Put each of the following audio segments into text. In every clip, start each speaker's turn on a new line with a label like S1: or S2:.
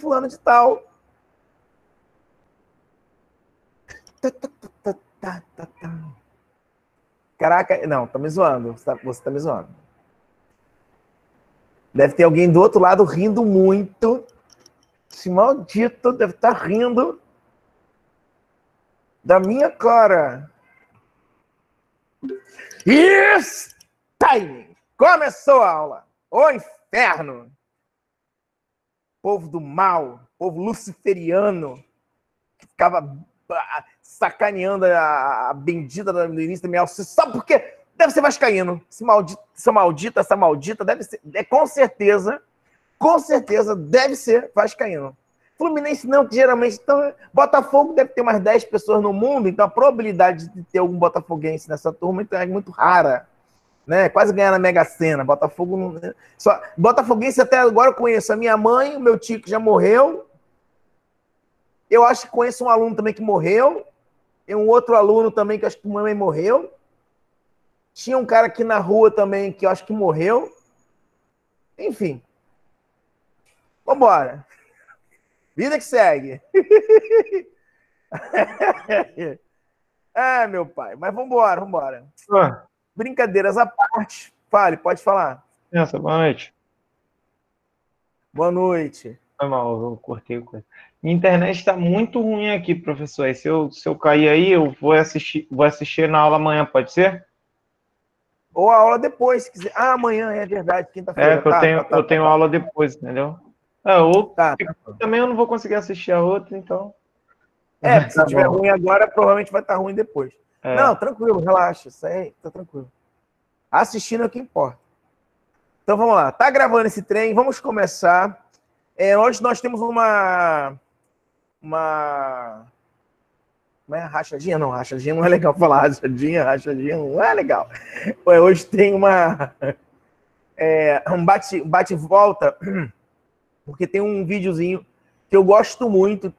S1: fulano de tal. Caraca, não, tá me zoando. Você tá me zoando. Deve ter alguém do outro lado rindo muito. Esse maldito deve estar rindo da minha cara. Isso! Timing! Começou a aula! Ô inferno! Povo do mal, povo luciferiano, que ficava sacaneando a bendita do início da minha aula. Você sabe por quê? Deve ser vascaíno. Essa maldita, deve ser, com certeza, deve ser vascaíno. Fluminense não, que geralmente... Então, Botafogo deve ter umas 10 pessoas no mundo, então a probabilidade de ter algum botafoguense nessa turma então, é muito rara. Né? Quase ganhar na Mega Sena. Botafogo não... Botafoguense até agora eu conheço a minha mãe, o meu tio que já morreu. Eu acho que conheço um aluno também que morreu. E um outro aluno também que eu acho que a mamãe morreu. Tinha um cara aqui na rua também que eu acho que morreu. Enfim. Vambora. Vida que segue. Meu pai. Mas vambora. Brincadeiras à parte. Fale, pode falar.
S2: Boa noite.
S1: Boa noite.
S2: Foi mal, eu cortei o coisa. Minha internet está muito ruim aqui, professor. E se eu cair aí, eu vou assistir na aula amanhã, pode ser?
S1: Ou a aula depois, se quiser.
S2: Amanhã,
S1: É verdade, quinta-feira.
S2: Que eu tenho aula depois, entendeu? Também eu não vou conseguir assistir a outra, então...
S1: Se tiver ruim agora, provavelmente vai estar ruim depois. Não, tranquilo, relaxa. Isso aí, tá tranquilo. Assistindo é o que importa. Então, vamos lá. Tá gravando esse trem, vamos começar. Hoje nós temos uma rachadinha? Não, rachadinha não é legal falar. Rachadinha não é legal. Hoje tem um bate-volta, porque tem um videozinho que eu gosto muito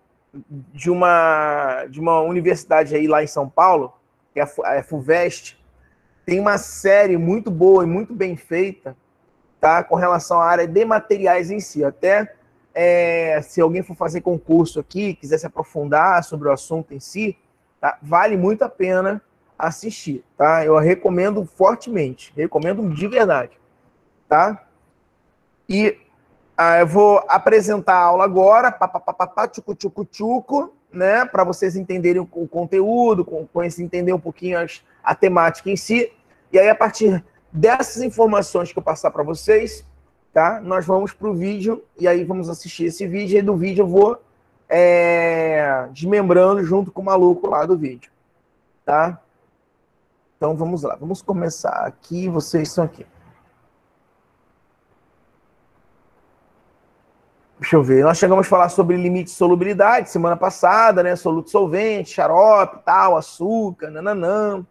S1: de uma universidade aí lá em São Paulo, que é a FUVEST. Tem uma série muito boa e muito bem feita, tá, com relação à área de materiais em si. Até se alguém for fazer concurso aqui, quiser se aprofundar sobre o assunto em si, tá, vale muito a pena assistir, tá? Eu recomendo fortemente, recomendo de verdade, tá? E eu vou apresentar a aula agora, tchucu, né, para vocês entenderem o conteúdo, entender um pouquinho a temática em si. E aí, a partir dessas informações que eu passar para vocês, tá, nós vamos para o vídeo, e aí vamos assistir esse vídeo, e do vídeo eu vou desmembrando junto com o maluco lá do vídeo, tá? Então, vamos lá. Vamos começar aqui, vocês estão aqui. Deixa eu ver, nós chegamos a falar sobre limite de solubilidade semana passada, né? Soluto solvente, xarope, tal, açúcar, nananã.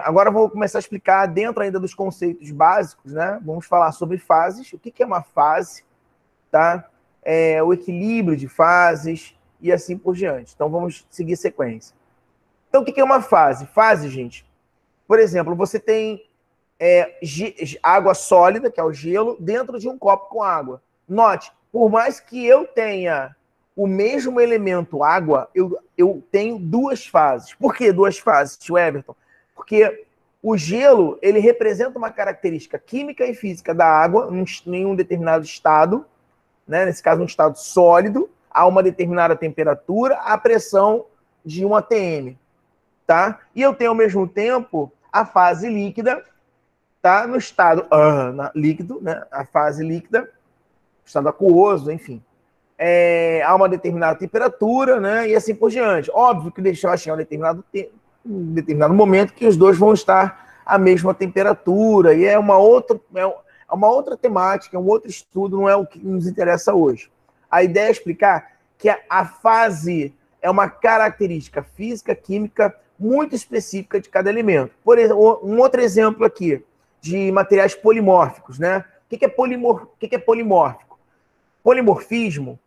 S1: Agora eu vou começar a explicar dentro ainda dos conceitos básicos, né? Vamos falar sobre fases, o que é uma fase, tá? O equilíbrio de fases e assim por diante. Então vamos seguir sequência. Então o que é uma fase? Fase, gente, por exemplo, você tem água sólida, que é o gelo, dentro de um copo com água. Note, por mais que eu tenha o mesmo elemento água, eu tenho duas fases. Por que duas fases, tio Everton? Porque o gelo, ele representa uma característica química e física da água em um determinado estado, né? Nesse caso, um estado sólido, a uma determinada temperatura, a pressão de 1 atm. Tá? E eu tenho, ao mesmo tempo, a fase líquida, tá? No estado líquido, né? A fase líquida, estado aquoso, enfim. A uma determinada temperatura, né? E assim por diante. Óbvio que deixar chegar um determinado momento que os dois vão estar à mesma temperatura, e é uma outra temática, é um outro estudo, não é o que nos interessa hoje. A ideia é explicar que a fase é uma característica física, química, muito específica de cada elemento. Por exemplo, um outro exemplo aqui, de materiais polimórficos, né? O que é polimórfico? Polimorfismo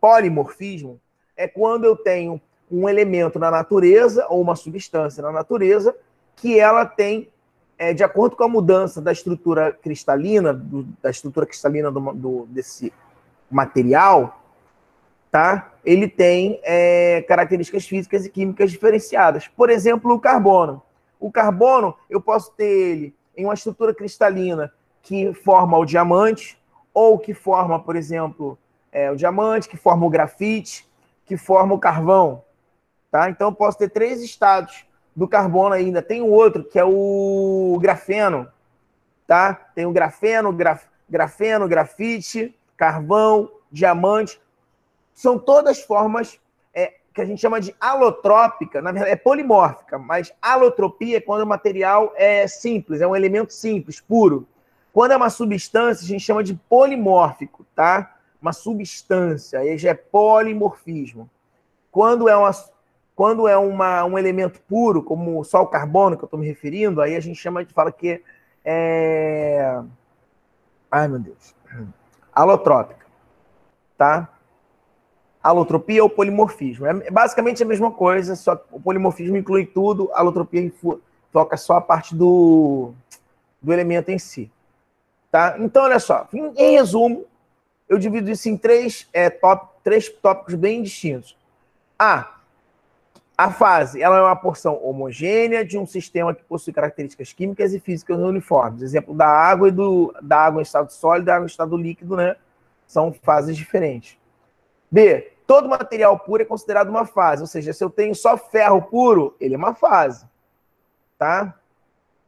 S1: é quando eu tenho um elemento na natureza, ou uma substância na natureza, que ela tem, de acordo com a mudança da estrutura cristalina, desse material, tá? Ele tem características físicas e químicas diferenciadas. Por exemplo, o carbono. O carbono, eu posso ter ele em uma estrutura cristalina que forma o diamante, ou que forma, por exemplo, o diamante, que forma o grafite, que forma o carvão. Tá? Então, eu posso ter 3 estados do carbono ainda. Tem um outro, que é o grafeno. Tá? Tem o grafeno, grafite, carvão, diamante. São todas formas que a gente chama de alotrópica, na verdade é polimórfica, mas alotropia é quando o material é simples, é um elemento simples, puro. Quando é uma substância, a gente chama de polimórfico, tá? Uma substância, aí já é polimorfismo. Quando é um elemento puro, como só o carbono que eu estou me referindo, aí a gente fala que é... Ai, meu Deus. Alotrópica, tá? Alotropia ou polimorfismo. É basicamente a mesma coisa, só que o polimorfismo inclui tudo, a alotropia toca só a parte do elemento em si. Tá? Então, olha só, em resumo, eu divido isso em 3 tópicos bem distintos. A fase, ela é uma porção homogênea de um sistema que possui características químicas e físicas uniformes. Exemplo da água da água em estado sólido e da água em estado líquido, né? São fases diferentes. B, todo material puro é considerado uma fase, ou seja, se eu tenho só ferro puro, ele é uma fase, tá?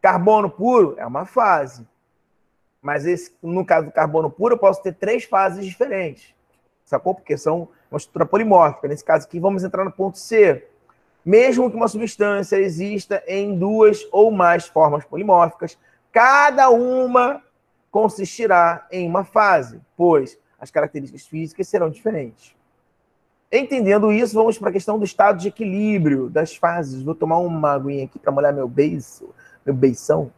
S1: Carbono puro é uma fase. Mas no caso do carbono puro, eu posso ter 3 fases diferentes, sacou? Porque são uma estrutura polimórfica. Nesse caso aqui, vamos entrar no ponto C. Mesmo que uma substância exista em 2 ou mais formas polimórficas, cada uma consistirá em uma fase, pois as características físicas serão diferentes. Entendendo isso, vamos para a questão do estado de equilíbrio das fases. Vou tomar uma aguinha aqui para molhar meu beição.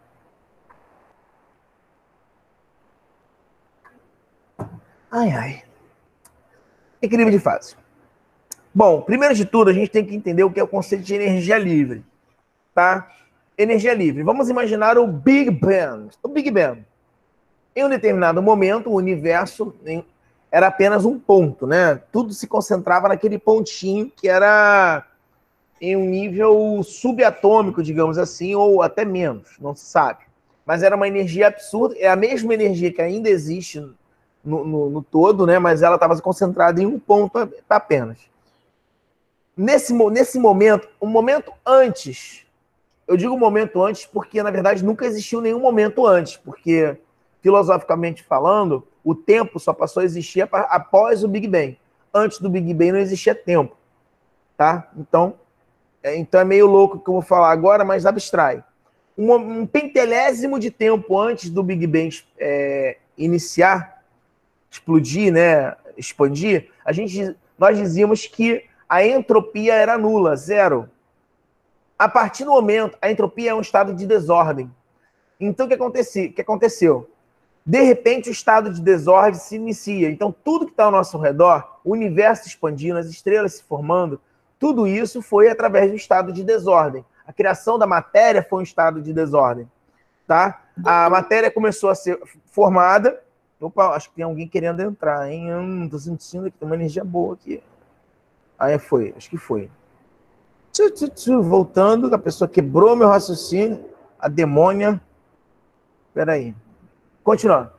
S1: Ai. Equilíbrio de fase. Bom, primeiro de tudo, a gente tem que entender o que é o conceito de energia livre. Tá? Energia livre. Vamos imaginar o Big Bang. O Big Bang. Em um determinado momento, o universo era apenas um ponto, né? Tudo se concentrava naquele pontinho que era em um nível subatômico, digamos assim, ou até menos, não se sabe. Mas era uma energia absurda, é a mesma energia que ainda existe no todo, né? Mas ela estava concentrada em um ponto apenas. Nesse momento, um momento antes, eu digo momento antes porque, na verdade, nunca existiu nenhum momento antes, porque, filosoficamente falando, o tempo só passou a existir após o Big Bang. Antes do Big Bang não existia tempo, tá? Então é meio louco o que eu vou falar agora, mas abstrai. Um pentelésimo de tempo antes do Big Bang iniciar, explodir, né, expandir, nós dizíamos que a entropia era nula, 0. A partir do momento, a entropia é um estado de desordem. Então, o que aconteceu? De repente, o estado de desordem se inicia. Então, tudo que está ao nosso redor, o universo expandindo, as estrelas se formando, tudo isso foi através do estado de desordem. A criação da matéria foi um estado de desordem. Tá? A matéria começou a ser formada. Opa, acho que tem alguém querendo entrar, hein? Eu não estou sentindo que tem uma energia boa aqui. Acho que foi. Voltando, a pessoa quebrou meu raciocínio, a demônia. Peraí. Continuando.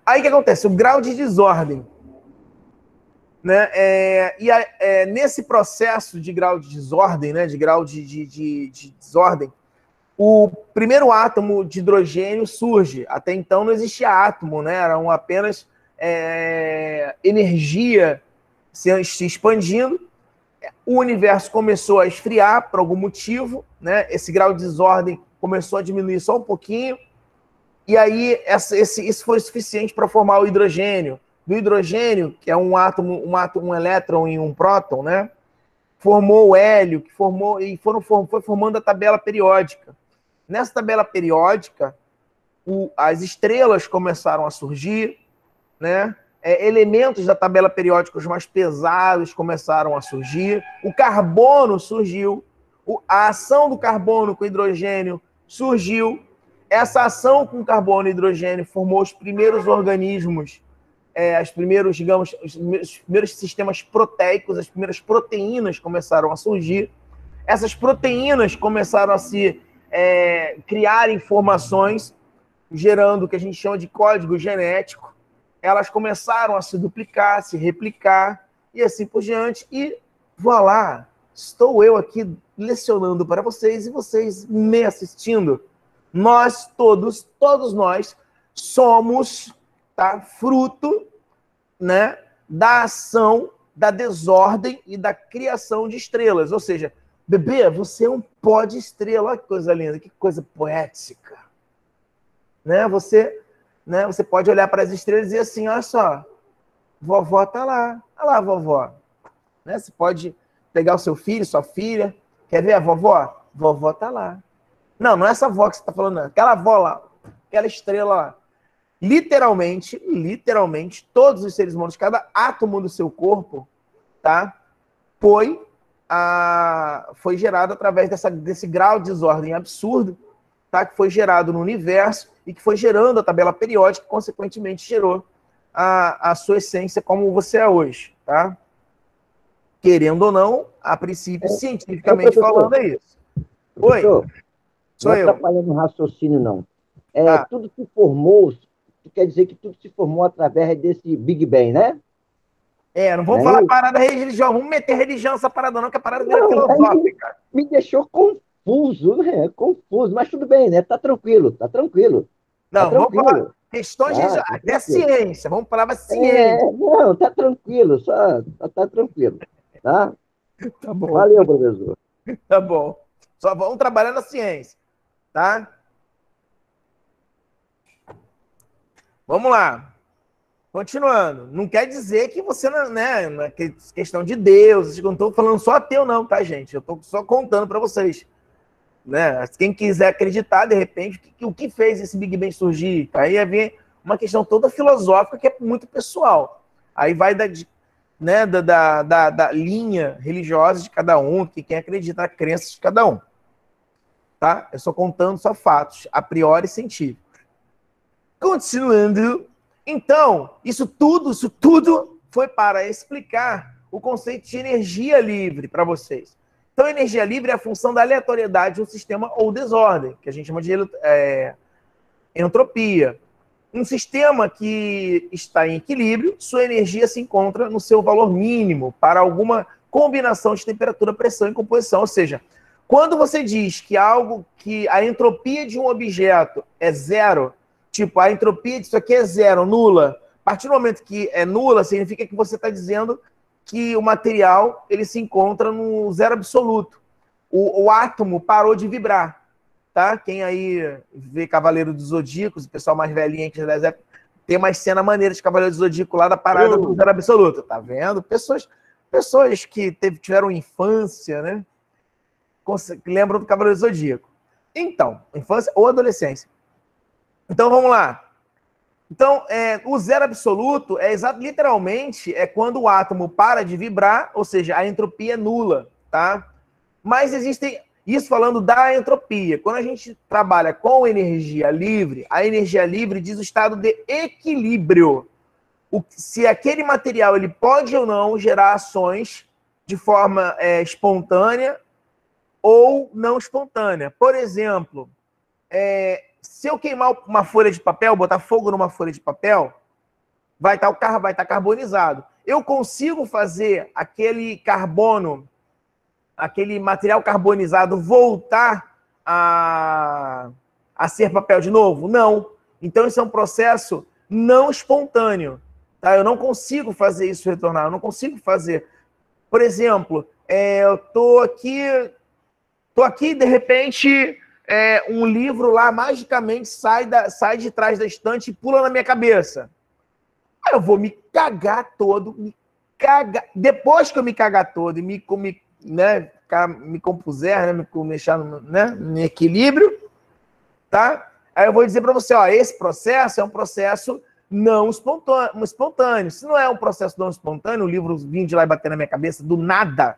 S1: Aí o que acontece? O grau de desordem. Né? Nesse processo de grau de desordem, né? De grau de desordem, o primeiro átomo de hidrogênio surge. Até então não existia átomo, né? Eram apenas energia se expandindo. O universo começou a esfriar por algum motivo, né? Esse grau de desordem começou a diminuir só um pouquinho. E aí, isso foi suficiente para formar o hidrogênio. Do hidrogênio, que é um átomo, um elétron e um próton, né? Formou o hélio, que foi formando a tabela periódica. Nessa tabela periódica, as estrelas começaram a surgir, né? Elementos da tabela periódica, os mais pesados, começaram a surgir. O carbono surgiu. A ação do carbono com hidrogênio surgiu. Essa ação com carbono e hidrogênio formou os primeiros organismos digamos, os primeiros sistemas proteicos, as primeiras proteínas começaram a surgir. Essas proteínas começaram a se criar informações, gerando o que a gente chama de código genético. Elas começaram a se duplicar, se replicar, e assim por diante. E, voilá, estou eu aqui lecionando para vocês e vocês me assistindo. Nós todos nós, somos, tá, fruto, né, da ação, da desordem e da criação de estrelas. Ou seja, bebê, você é um pó de estrela. Olha que coisa linda, que coisa poética. Né? Você pode olhar para as estrelas e dizer assim, olha só, vovó está lá. Olha lá, vovó. Né? Você pode pegar o seu filho, sua filha. Quer ver a vovó? Vovó está lá. Não é essa avó que você está falando, não. Aquela avó lá, aquela estrela lá. Literalmente, todos os seres humanos, cada átomo do seu corpo, tá, foi gerado através desse grau de desordem absurdo, tá, que foi gerado no universo e que foi gerando a tabela periódica, que consequentemente gerou a sua essência como você é hoje, tá? Querendo ou não, a princípio, cientificamente falando, é isso. Oi, sou eu.
S3: Não atrapalhando o raciocínio, não. Tudo se formou, quer dizer que tudo se formou através desse Big Bang, né?
S1: Não vamos falar parada religião, vamos meter religião nessa parada não, que a parada vira filosófica.
S3: Me deixou confuso, né? Confuso, mas tudo bem, né? Tá tranquilo.
S1: Não, vamos falar questões de até ciência, vamos falar da ciência.
S3: Não, tá tranquilo, só tá tranquilo, tá?
S1: Tá bom.
S3: Valeu, professor.
S1: Tá bom. Só vamos trabalhar na ciência, tá? Vamos lá. Continuando. Não quer dizer que você não é questão de Deus. Eu não estou falando só ateu, não, tá, gente? Eu estou só contando para vocês. Né? Quem quiser acreditar, de repente, o que fez esse Big Bang surgir? Aí vem uma questão toda filosófica que é muito pessoal. Aí vai da linha religiosa de cada um, que quem acredita na crença de cada um. Tá? Eu estou contando só fatos, a priori científicos. Continuando. Então, isso tudo foi para explicar o conceito de energia livre para vocês. Então, energia livre é a função da aleatoriedade de um sistema ou desordem, que a gente chama de entropia. Um sistema que está em equilíbrio, sua energia se encontra no seu valor mínimo para alguma combinação de temperatura, pressão e composição. Ou seja, quando você diz que a entropia de um objeto é zero, tipo, a entropia disso aqui é zero, nula. A partir do momento que é nula, significa que você está dizendo que o material ele se encontra no zero absoluto. O átomo parou de vibrar. Tá? Quem aí vê Cavaleiro dos Zodíacos, o pessoal mais velhinho que já tem mais cena maneira de Cavaleiro do Zodíaco lá da parada do zero absoluto. Tá vendo? Pessoas que tiveram infância, né? Lembram do Cavaleiro do Zodíaco. Então, infância ou adolescência. Então, vamos lá. Então, o zero absoluto literalmente quando o átomo para de vibrar, ou seja, a entropia é nula, tá? Mas existem, isso falando da entropia, quando a gente trabalha com energia livre, a energia livre diz o estado de equilíbrio. Se aquele material ele pode ou não gerar ações de forma espontânea ou não espontânea. Por exemplo, se eu queimar uma folha de papel, botar fogo numa folha de papel, vai estar carbonizado. Eu consigo fazer aquele carbono, aquele material carbonizado voltar a ser papel de novo? Não. Então, isso é um processo não espontâneo. Tá? Eu não consigo fazer isso retornar, eu não consigo fazer. Por exemplo, eu estou aqui, de repente... um livro lá magicamente sai de trás da estante e pula na minha cabeça. Aí eu vou me cagar todo, depois que eu me cagar todo e me compuser, né, me deixar em equilíbrio, tá? Aí eu vou dizer para você, ó, esse processo é um processo não espontâneo. Se não é um processo não espontâneo, o livro vir de lá e bater na minha cabeça do nada,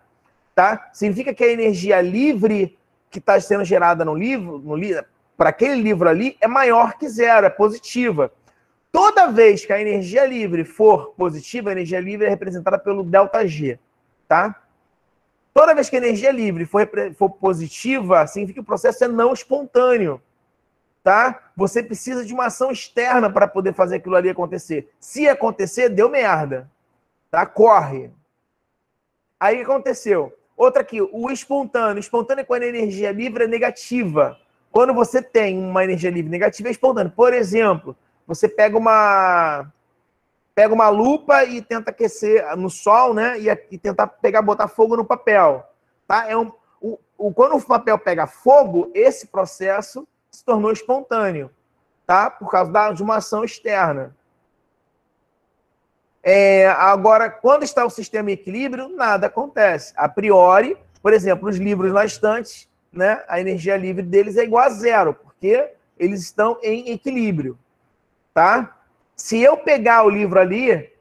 S1: tá? Significa que a energia livre que está sendo gerada no livro, para aquele livro ali, é maior que zero, é positiva. Toda vez que a energia livre for positiva, a energia livre é representada pelo ΔG, tá? Toda vez que a energia livre for positiva, significa que o processo é não espontâneo, tá? Você precisa de uma ação externa para poder fazer aquilo ali acontecer. Se acontecer, deu merda, tá? Corre. Aí o que aconteceu? Outra aqui, o espontâneo. Espontâneo é quando a energia livre é negativa. Quando você tem uma energia livre negativa, é espontâneo. Por exemplo, você pega uma lupa e tenta aquecer no sol, né? E tentar botar fogo no papel. Tá? Quando o papel pega fogo, esse processo se tornou espontâneo, tá? Por causa de uma ação externa. Agora, quando está o sistema em equilíbrio, nada acontece. A priori, por exemplo, os livros na estante, né? A energia livre deles é igual a zero, porque eles estão em equilíbrio, tá? Se eu pegar o livro ali,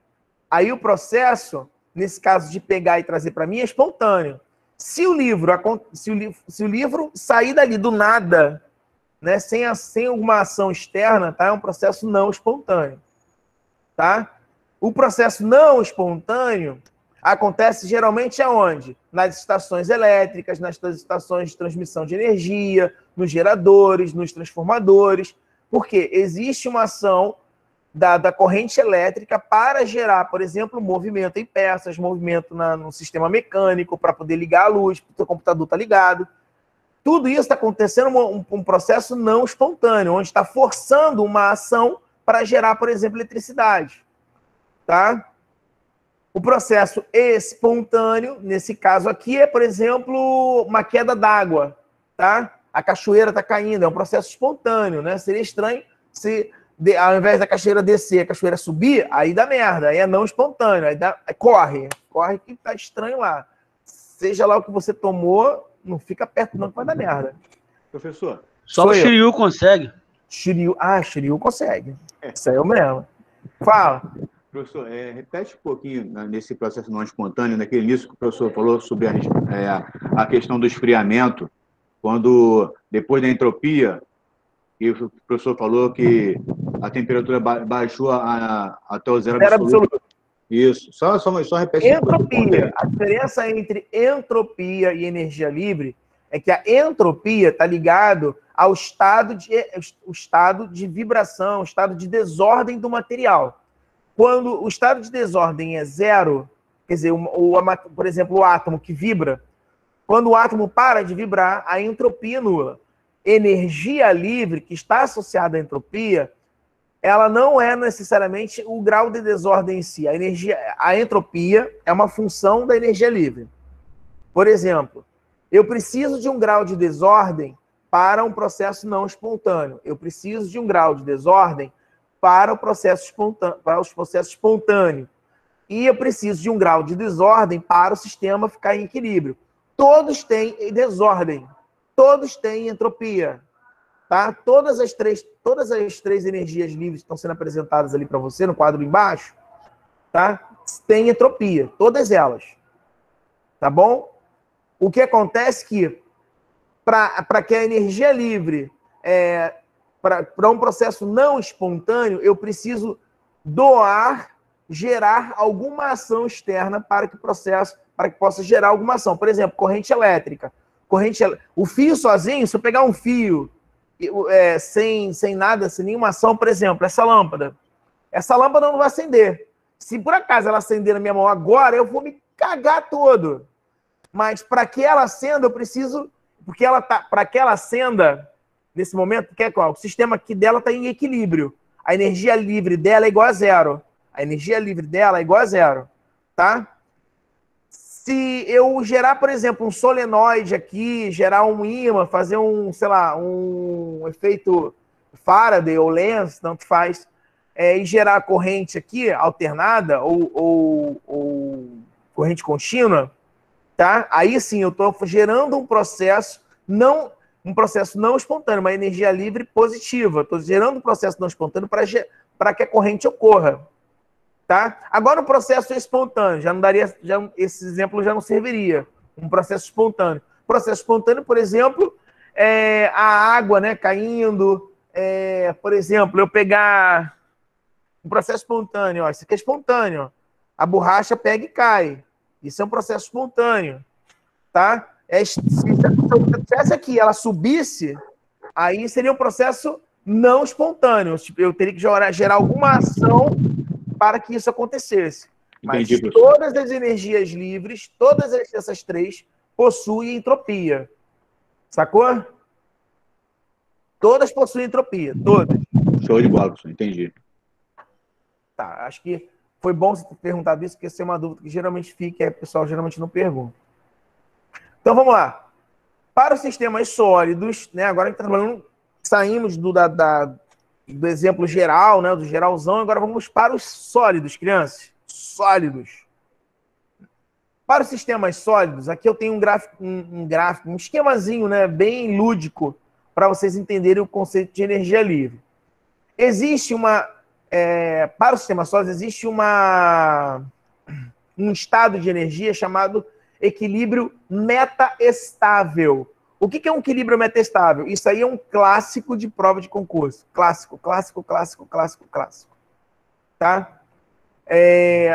S1: aí o processo, nesse caso de pegar e trazer para mim, é espontâneo. Se o livro sair dali do nada, né, sem alguma ação externa, tá? É um processo não espontâneo, tá? O processo não espontâneo acontece geralmente aonde? Nas estações elétricas, nas estações de transmissão de energia, nos geradores, nos transformadores, porque existe uma ação da corrente elétrica para gerar, por exemplo, movimento em peças, movimento no sistema mecânico, para poder ligar a luz, para o seu computador estar ligado. Tudo isso está acontecendo um processo não espontâneo, onde está forçando uma ação para gerar, por exemplo, eletricidade. Tá? O processo espontâneo, nesse caso aqui, é, por exemplo, uma queda d'água. Tá? A cachoeira está caindo, é um processo espontâneo, né? Seria estranho se, ao invés da cachoeira descer, a cachoeira subir, aí dá merda, aí é não espontâneo, aí corre que tá estranho lá. Seja lá o que você tomou, não fica perto não que vai dar merda.
S4: Professor.
S5: Só o Shiryu consegue.
S1: Shiryu consegue. Isso aí é o mesmo. Fala.
S4: Professor, repete um pouquinho nesse processo não espontâneo, naquele início que o professor falou sobre a questão do esfriamento, quando, depois da entropia, e o professor falou que a temperatura baixou até o zero absoluto. Isso, só repete.
S1: Entropia. A diferença entre entropia e energia livre é que a entropia está ligado ao estado de vibração, o estado de desordem do material. Quando o estado de desordem é zero, quer dizer, por exemplo, o átomo que vibra, quando o átomo para de vibrar, a entropia é nula. Energia livre, que está associada à entropia, ela não é necessariamente o grau de desordem em si. A entropia é uma função da energia livre. Por exemplo, eu preciso de um grau de desordem para um processo não espontâneo. Eu preciso de um grau de desordem para os processos espontâneos. E eu preciso de um grau de desordem para o sistema ficar em equilíbrio. Todos têm desordem. Todos têm entropia. Tá? Todas as três energias livres que estão sendo apresentadas ali para você, no quadro embaixo, tá? Tem entropia. Todas elas. Tá bom? O que acontece é que, para que a energia livre... Para um processo não espontâneo, eu preciso gerar alguma ação externa para que possa gerar alguma ação. Por exemplo, corrente elétrica. O fio sozinho, se eu pegar um fio sem nada, sem nenhuma ação, por exemplo, essa lâmpada não vai acender. Se por acaso ela acender na minha mão agora, eu vou me cagar todo. Mas para que ela acenda, eu preciso... Para que ela acenda... Nesse momento, o sistema aqui dela está em equilíbrio. A energia livre dela é igual a zero. A energia livre dela é igual a zero. Tá? Se eu gerar, por exemplo, um solenoide aqui, gerar um ímã, fazer um efeito Faraday ou Lenz, tanto faz, e gerar corrente aqui, alternada, ou corrente contínua, tá? Aí sim, eu estou gerando um processo não espontâneo, uma energia livre positiva. Estou gerando um processo não espontâneo para que a corrente ocorra. Tá? Agora, o processo espontâneo, esse exemplo já não serviria. Um processo espontâneo. Processo espontâneo, por exemplo, a água, né, caindo. Por exemplo, eu pegar Um processo espontâneo, ó, isso aqui é espontâneo. Ó. A borracha pega e cai. Isso é um processo espontâneo. Tá? Se tivesse aqui, ela subisse, aí seria um processo não espontâneo. Eu teria que gerar alguma ação para que isso acontecesse. Mas
S4: Entendi,
S1: todas as energias livres, todas essas três, possuem entropia. Sacou? Todas possuem entropia, todas.
S4: Show de bola, professor, entendi.
S1: Tá, acho que foi bom você ter perguntado isso, porque essa é uma dúvida que geralmente fica e o pessoal geralmente não pergunta. Então, vamos lá. Para os sistemas sólidos, né, agora a gente está trabalhando, saímos do exemplo geral, né, do geralzão, agora vamos para os sólidos, crianças. Sólidos. Para os sistemas sólidos, aqui eu tenho um esquemazinho, né, bem lúdico, para vocês entenderem o conceito de energia livre. Existe para os sistemas sólidos, existe um estado de energia chamado equilíbrio metaestável. O que é um equilíbrio metaestável? Isso aí é um clássico de prova de concurso. Clássico. Tá?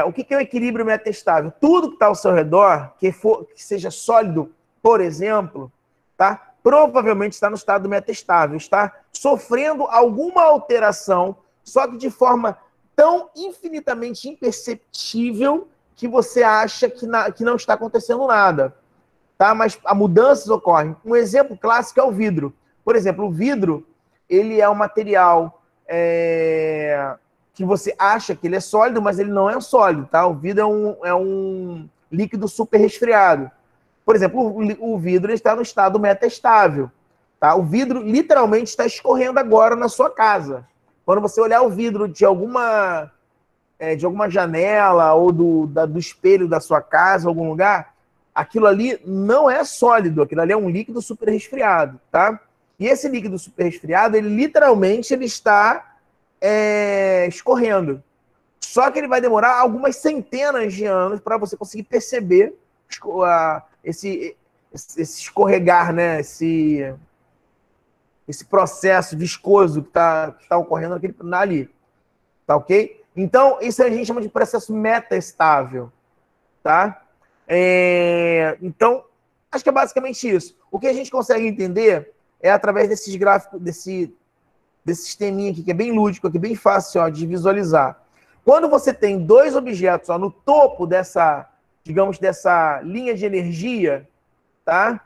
S1: O que é o equilíbrio metaestável? Tudo que está ao seu redor, que seja sólido, por exemplo, tá? Provavelmente está no estado metaestável, está sofrendo alguma alteração, só que de forma tão infinitamente imperceptível que você acha que não está acontecendo nada. Tá? Mas as mudanças ocorrem. Um exemplo clássico é o vidro. Por exemplo, o vidro, ele é um material que você acha que ele é sólido, mas ele não é sólido. Tá? O vidro é um líquido super resfriado. Por exemplo, o vidro está no estado metaestável. Tá? O vidro literalmente está escorrendo agora na sua casa. Quando você olhar o vidro de alguma janela ou do espelho da sua casa, algum lugar, aquilo ali não é sólido, aquilo ali é um líquido super resfriado, tá? E esse líquido super resfriado, ele literalmente está escorrendo. Só que ele vai demorar algumas centenas de anos para você conseguir perceber esse escorregar, né? Esse processo viscoso que tá ocorrendo ali. Tá ok? Então, isso a gente chama de processo metaestável. Tá? Então, acho que é basicamente isso. O que a gente consegue entender é através desses gráficos, desse sisteminha aqui, que é bem lúdico, que é bem fácil, ó, de visualizar. Quando você tem dois objetos, ó, no topo dessa linha de energia, tá?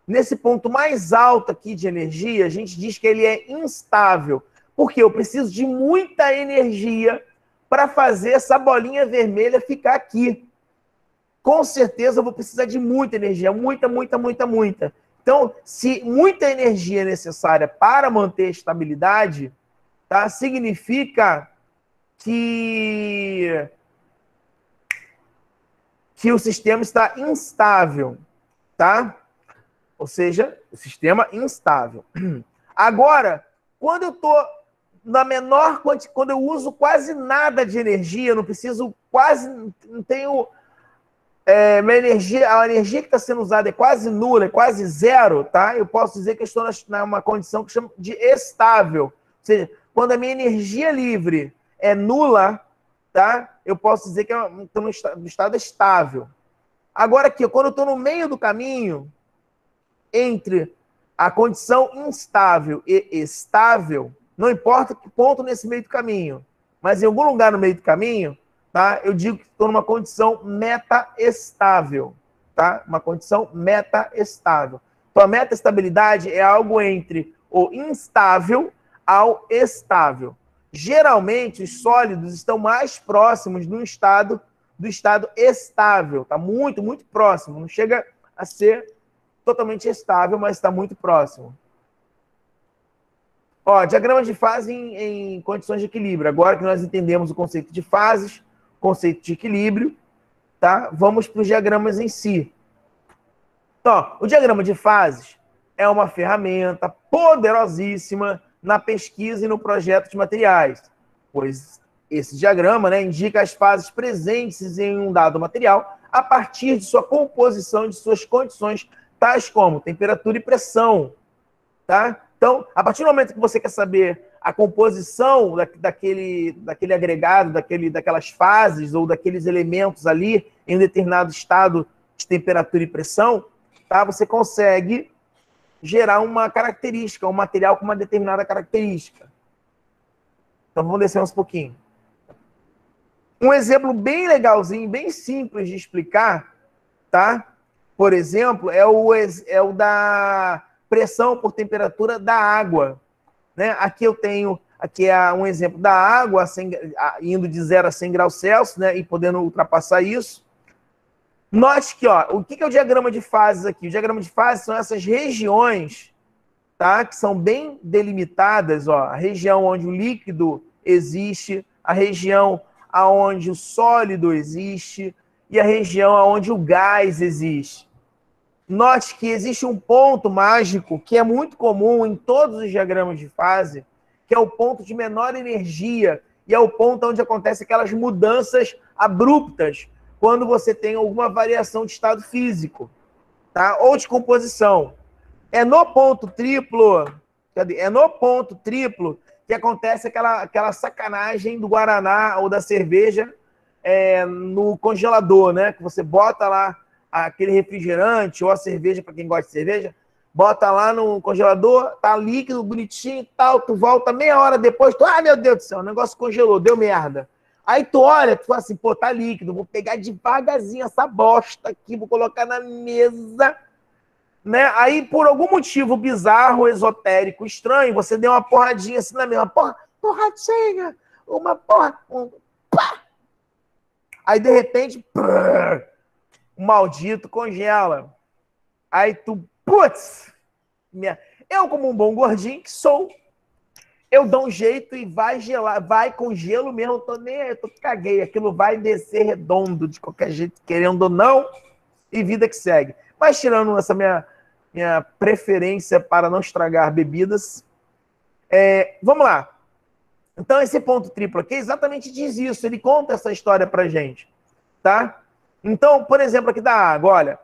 S1: Nesse ponto mais alto aqui de energia, a gente diz que ele é instável. Porque eu preciso de muita energia para fazer essa bolinha vermelha ficar aqui. Com certeza eu vou precisar de muita energia, muita. Então, se muita energia é necessária para manter a estabilidade, tá? Significa que o sistema está instável, tá? Ou seja, o sistema instável. Agora, quando eu estou na menor quantidade, quando eu uso quase nada de energia, não preciso não tenho a energia que está sendo usada é quase nula, é quase zero, tá? Eu posso dizer que eu estou numa condição que chama de estável. Ou seja, quando a minha energia livre é nula, tá? Eu posso dizer que eu estou no estado estável. Agora aqui, quando eu estou no meio do caminho, entre a condição instável e estável, não importa que ponto nesse meio do caminho, mas em algum lugar no meio do caminho, tá? Eu digo que estou numa condição metaestável, tá? Uma condição metaestável. Então, a metaestabilidade é algo entre o instável ao estável. Geralmente, os sólidos estão mais próximos do estado estável, tá? Muito, muito próximo. Não chega a ser totalmente estável, mas está muito próximo. Ó, diagrama de fase em condições de equilíbrio. Agora que nós entendemos o conceito de fases, conceito de equilíbrio, tá? Vamos para os diagramas em si. Então, o diagrama de fases é uma ferramenta poderosíssima na pesquisa e no projeto de materiais, pois esse diagrama, né, indica as fases presentes em um dado material a partir de sua composição, de suas condições, tais como temperatura e pressão, tá? Então, a partir do momento que você quer saber a composição daquele agregado, daquelas fases ou daqueles elementos ali em um determinado estado de temperatura e pressão, tá? Você consegue gerar uma característica, um material com uma determinada característica. Então vamos descer uns pouquinho. Um exemplo bem legalzinho, bem simples de explicar, tá? Por exemplo, é o da pressão por temperatura da água. Né? Aqui é um exemplo da água indo de 0 a 100 graus Celsius, né? E podendo ultrapassar isso. Note que, ó, o que é o diagrama de fases aqui? O diagrama de fases são essas regiões, tá? Que são bem delimitadas, ó, a região onde o líquido existe, a região onde o sólido existe e a região onde o gás existe. Note que existe um ponto mágico que é muito comum em todos os diagramas de fase, que é o ponto de menor energia e é o ponto onde acontecem aquelas mudanças abruptas quando você tem alguma variação de estado físico, tá? Ou de composição. É no ponto triplo que acontece aquela sacanagem do Guaraná ou da cerveja no congelador, né? Que você bota lá aquele refrigerante ou a cerveja, para quem gosta de cerveja, bota lá no congelador, tá líquido, bonitinho e tal, tu volta meia hora depois, meu Deus do céu, o negócio congelou, deu merda. Aí tu olha, tu fala assim, pô, tá líquido, vou pegar devagarzinho essa bosta aqui, vou colocar na mesa, né? Aí, por algum motivo bizarro, esotérico, estranho, você deu uma porradinha assim na mesa, porradinha, uma porra, pá! Aí, de repente, o maldito congela. Aí tu, putz, eu como um bom gordinho que sou, eu dou um jeito e vai gelar, vai com gelo mesmo, eu caguei, aquilo vai descer redondo de qualquer jeito, querendo ou não, e vida que segue. Mas tirando essa minha preferência para não estragar bebidas, vamos lá. Então esse ponto triplo aqui exatamente diz isso, ele conta essa história pra gente, tá? Então, por exemplo, aqui da água, olha,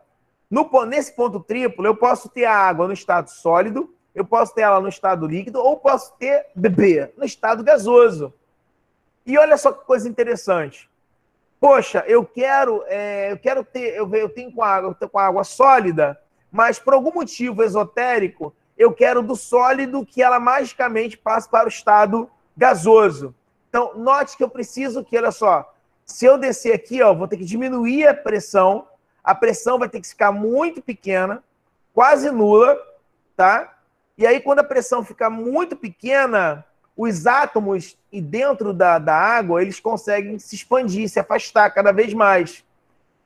S1: nesse ponto triplo, eu posso ter a água no estado sólido, eu posso ter ela no estado líquido, ou posso ter bebê no estado gasoso. E olha só que coisa interessante. Poxa, eu tenho com água sólida, mas por algum motivo esotérico, eu quero do sólido que ela magicamente passe para o estado gasoso. Então, note que eu preciso que, olha só, se eu descer aqui, ó, vou ter que diminuir a pressão vai ter que ficar muito pequena, quase nula, tá? E aí, quando a pressão ficar muito pequena, os átomos dentro da água, eles conseguem se expandir, se afastar cada vez mais.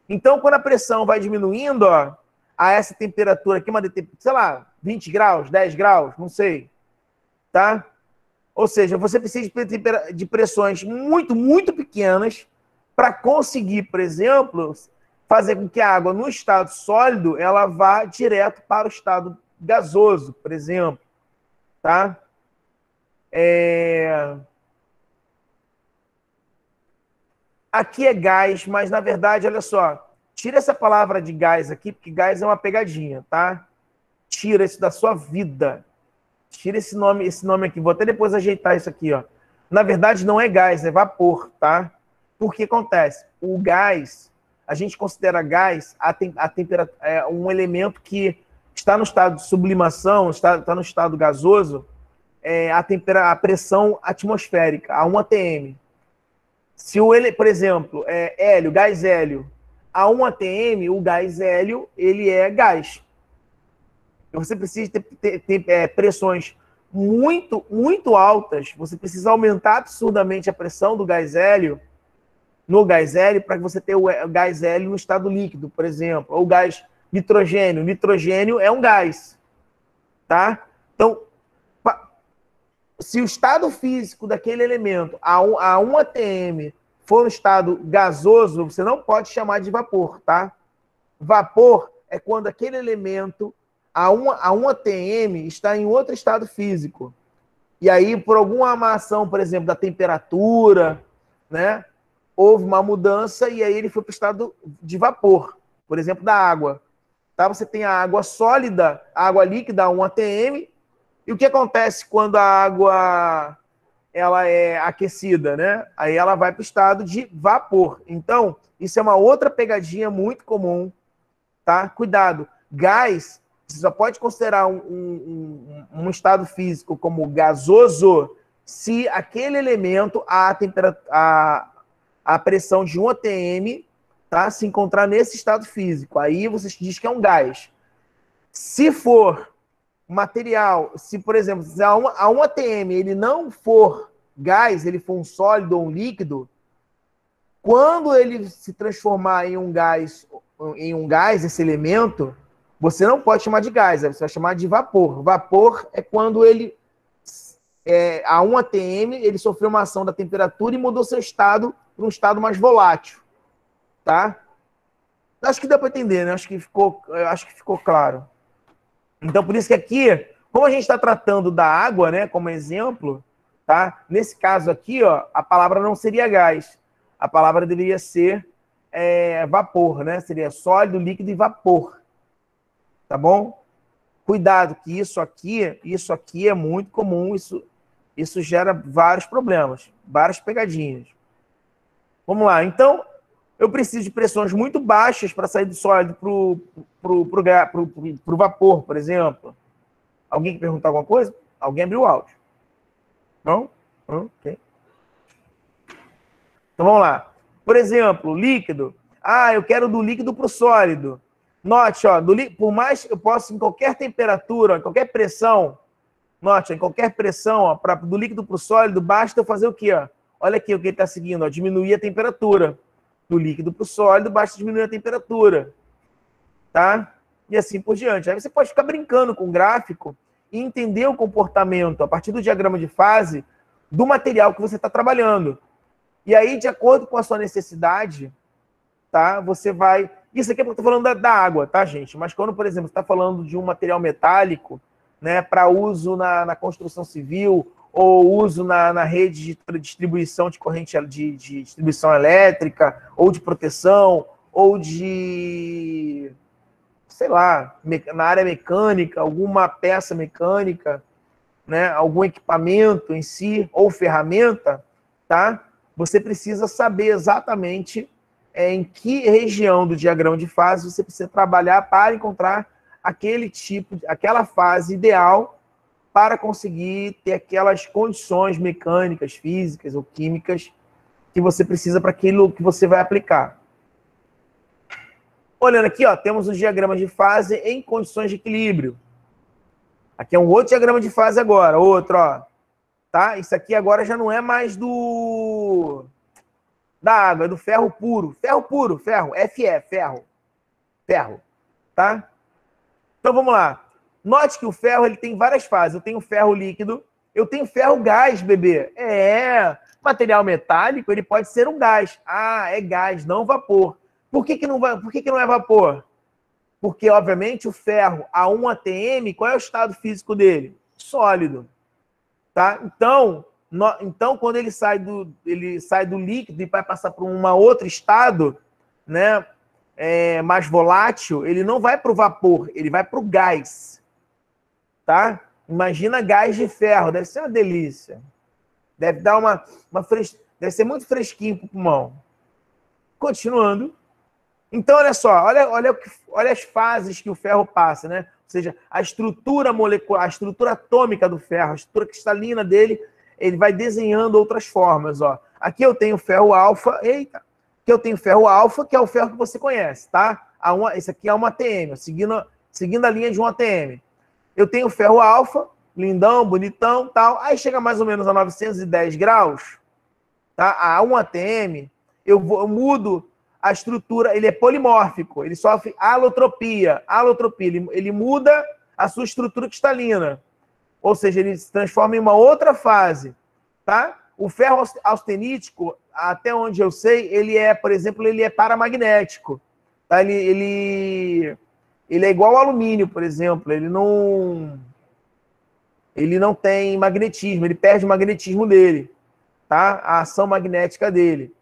S1: Então, quando a pressão vai diminuindo, ó, a essa temperatura aqui, sei lá, 20 graus, 10 graus, não sei, tá? Ou seja, você precisa de pressões muito, muito pequenas para conseguir, por exemplo, fazer com que a água no estado sólido ela vá direto para o estado gasoso, por exemplo, tá? Aqui é gás, mas na verdade, olha só, tira essa palavra de gás aqui, porque gás é uma pegadinha, tá? Tira isso da sua vida. Tira esse nome aqui, vou até depois ajeitar isso aqui, ó. Na verdade, não é gás, é vapor, tá? Por que acontece? O gás, a gente considera gás a temperatura, um elemento que está no estado de sublimação, está no estado gasoso, a pressão atmosférica, a 1 atm. Se por exemplo, hélio, gás hélio, a 1 atm, o gás hélio, ele é gás. Você precisa ter pressões muito, muito altas, você precisa aumentar absurdamente a pressão do gás hélio, no gás hélio, para que você tenha o gás hélio no estado líquido, por exemplo, ou gás nitrogênio. Nitrogênio é um gás, tá? Então, se o estado físico daquele elemento a 1 atm for no estado gasoso, você não pode chamar de vapor, tá? Vapor é quando aquele elemento a 1 atm está em outro estado físico. E aí, por alguma ação, por exemplo, da temperatura, né? Houve uma mudança e aí ele foi para o estado de vapor, por exemplo, da água. Tá? Você tem a água sólida, a água líquida a 1 atm, E o que acontece quando a água ela é aquecida, né? Aí ela vai para o estado de vapor. Então, isso é uma outra pegadinha muito comum, tá? Cuidado. Gás, você só pode considerar um estado físico como gasoso se aquele elemento, a pressão de 1 atm, tá? Se encontrar nesse estado físico. Aí você diz que é um gás. Se for material, se, por exemplo, se a 1 atm ele não for gás, ele for um sólido ou um líquido, quando ele se transformar em um gás, esse elemento, você não pode chamar de gás, você vai chamar de vapor. Vapor é quando ele, a 1 atm, ele sofreu uma ação da temperatura e mudou seu estado para um estado mais volátil, tá? Acho que dá para entender, né? Acho que ficou claro. Então, por isso que aqui, como a gente está tratando da água, né, como exemplo, tá? Nesse caso aqui, ó, a palavra não seria gás. A palavra deveria ser vapor, né? Seria sólido, líquido e vapor. Tá bom? Cuidado, que isso aqui é muito comum, isso gera vários problemas, várias pegadinhas. Vamos lá, então, eu preciso de pressões muito baixas para sair do sólido pro vapor, por exemplo. Alguém quer perguntar alguma coisa? Alguém abriu o áudio. Não? Ok. Então vamos lá. Por exemplo, líquido. Eu quero do líquido para o sólido. Note, ó, por mais que eu possa, em qualquer temperatura, em qualquer pressão, note, em qualquer pressão, ó, do líquido para o sólido, basta eu fazer o quê? Ó? Olha aqui o que ele está seguindo, ó, diminuir a temperatura. Do líquido para o sólido, basta diminuir a temperatura. Tá? E assim por diante. Aí você pode ficar brincando com o gráfico e entender o comportamento, a partir do diagrama de fase, do material que você está trabalhando. E aí, de acordo com a sua necessidade, tá? Você vai... Isso aqui é porque eu estou falando da água, tá, gente? Mas quando, por exemplo, você está falando de um material metálico, né, para uso na construção civil, ou uso na rede de distribuição de corrente de distribuição elétrica, ou de proteção, ou de, sei lá, na área mecânica, alguma peça mecânica, né, algum equipamento em si, ou ferramenta, tá? Você precisa saber exatamente em que região do diagrama de fase você precisa trabalhar para encontrar aquela fase ideal para conseguir ter aquelas condições mecânicas, físicas ou químicas que você precisa para aquilo que você vai aplicar. Olhando aqui, ó, temos os diagramas de fase em condições de equilíbrio. Aqui é um outro diagrama de fase agora, outro, ó. Tá? Isso aqui agora já não é mais da água, é do ferro puro. Ferro puro, ferro, Fe, ferro. Ferro, tá? Então vamos lá. Note que o ferro ele tem várias fases. Eu tenho ferro líquido, eu tenho ferro gás, bebê. Material metálico, ele pode ser um gás. É gás, não vapor. Por que não é vapor? Porque, obviamente, o ferro a 1 atm, qual é o estado físico dele? Sólido. Tá? Então, quando ele sai do líquido e vai passar para um outro estado, né, mais volátil, ele não vai para o vapor, ele vai para o gás. Tá? Imagina gás de ferro, deve ser uma delícia. Deve dar deve ser muito fresquinho para o pulmão. Continuando. Então, olha só, olha as fases que o ferro passa, né? Ou seja, a estrutura molecular, a estrutura atômica do ferro, a estrutura cristalina dele, ele vai desenhando outras formas, ó. Aqui eu tenho ferro alfa, aqui eu tenho ferro alfa, que é o ferro que você conhece, tá? Esse aqui é 1 atm, seguindo a linha de 1 atm. Eu tenho ferro alfa, lindão, bonitão, tal. Aí chega mais ou menos a 910 graus, tá? A 1 atm, eu mudo a estrutura, ele é polimórfico, ele sofre alotropia. Ele muda a sua estrutura cristalina. Ou seja, ele se transforma em uma outra fase, tá? O ferro austenítico, até onde eu sei, ele é, por exemplo, ele é paramagnético. Tá? Ele é igual ao alumínio, por exemplo. Ele não tem magnetismo, ele perde o magnetismo dele, tá? A ação magnética dele.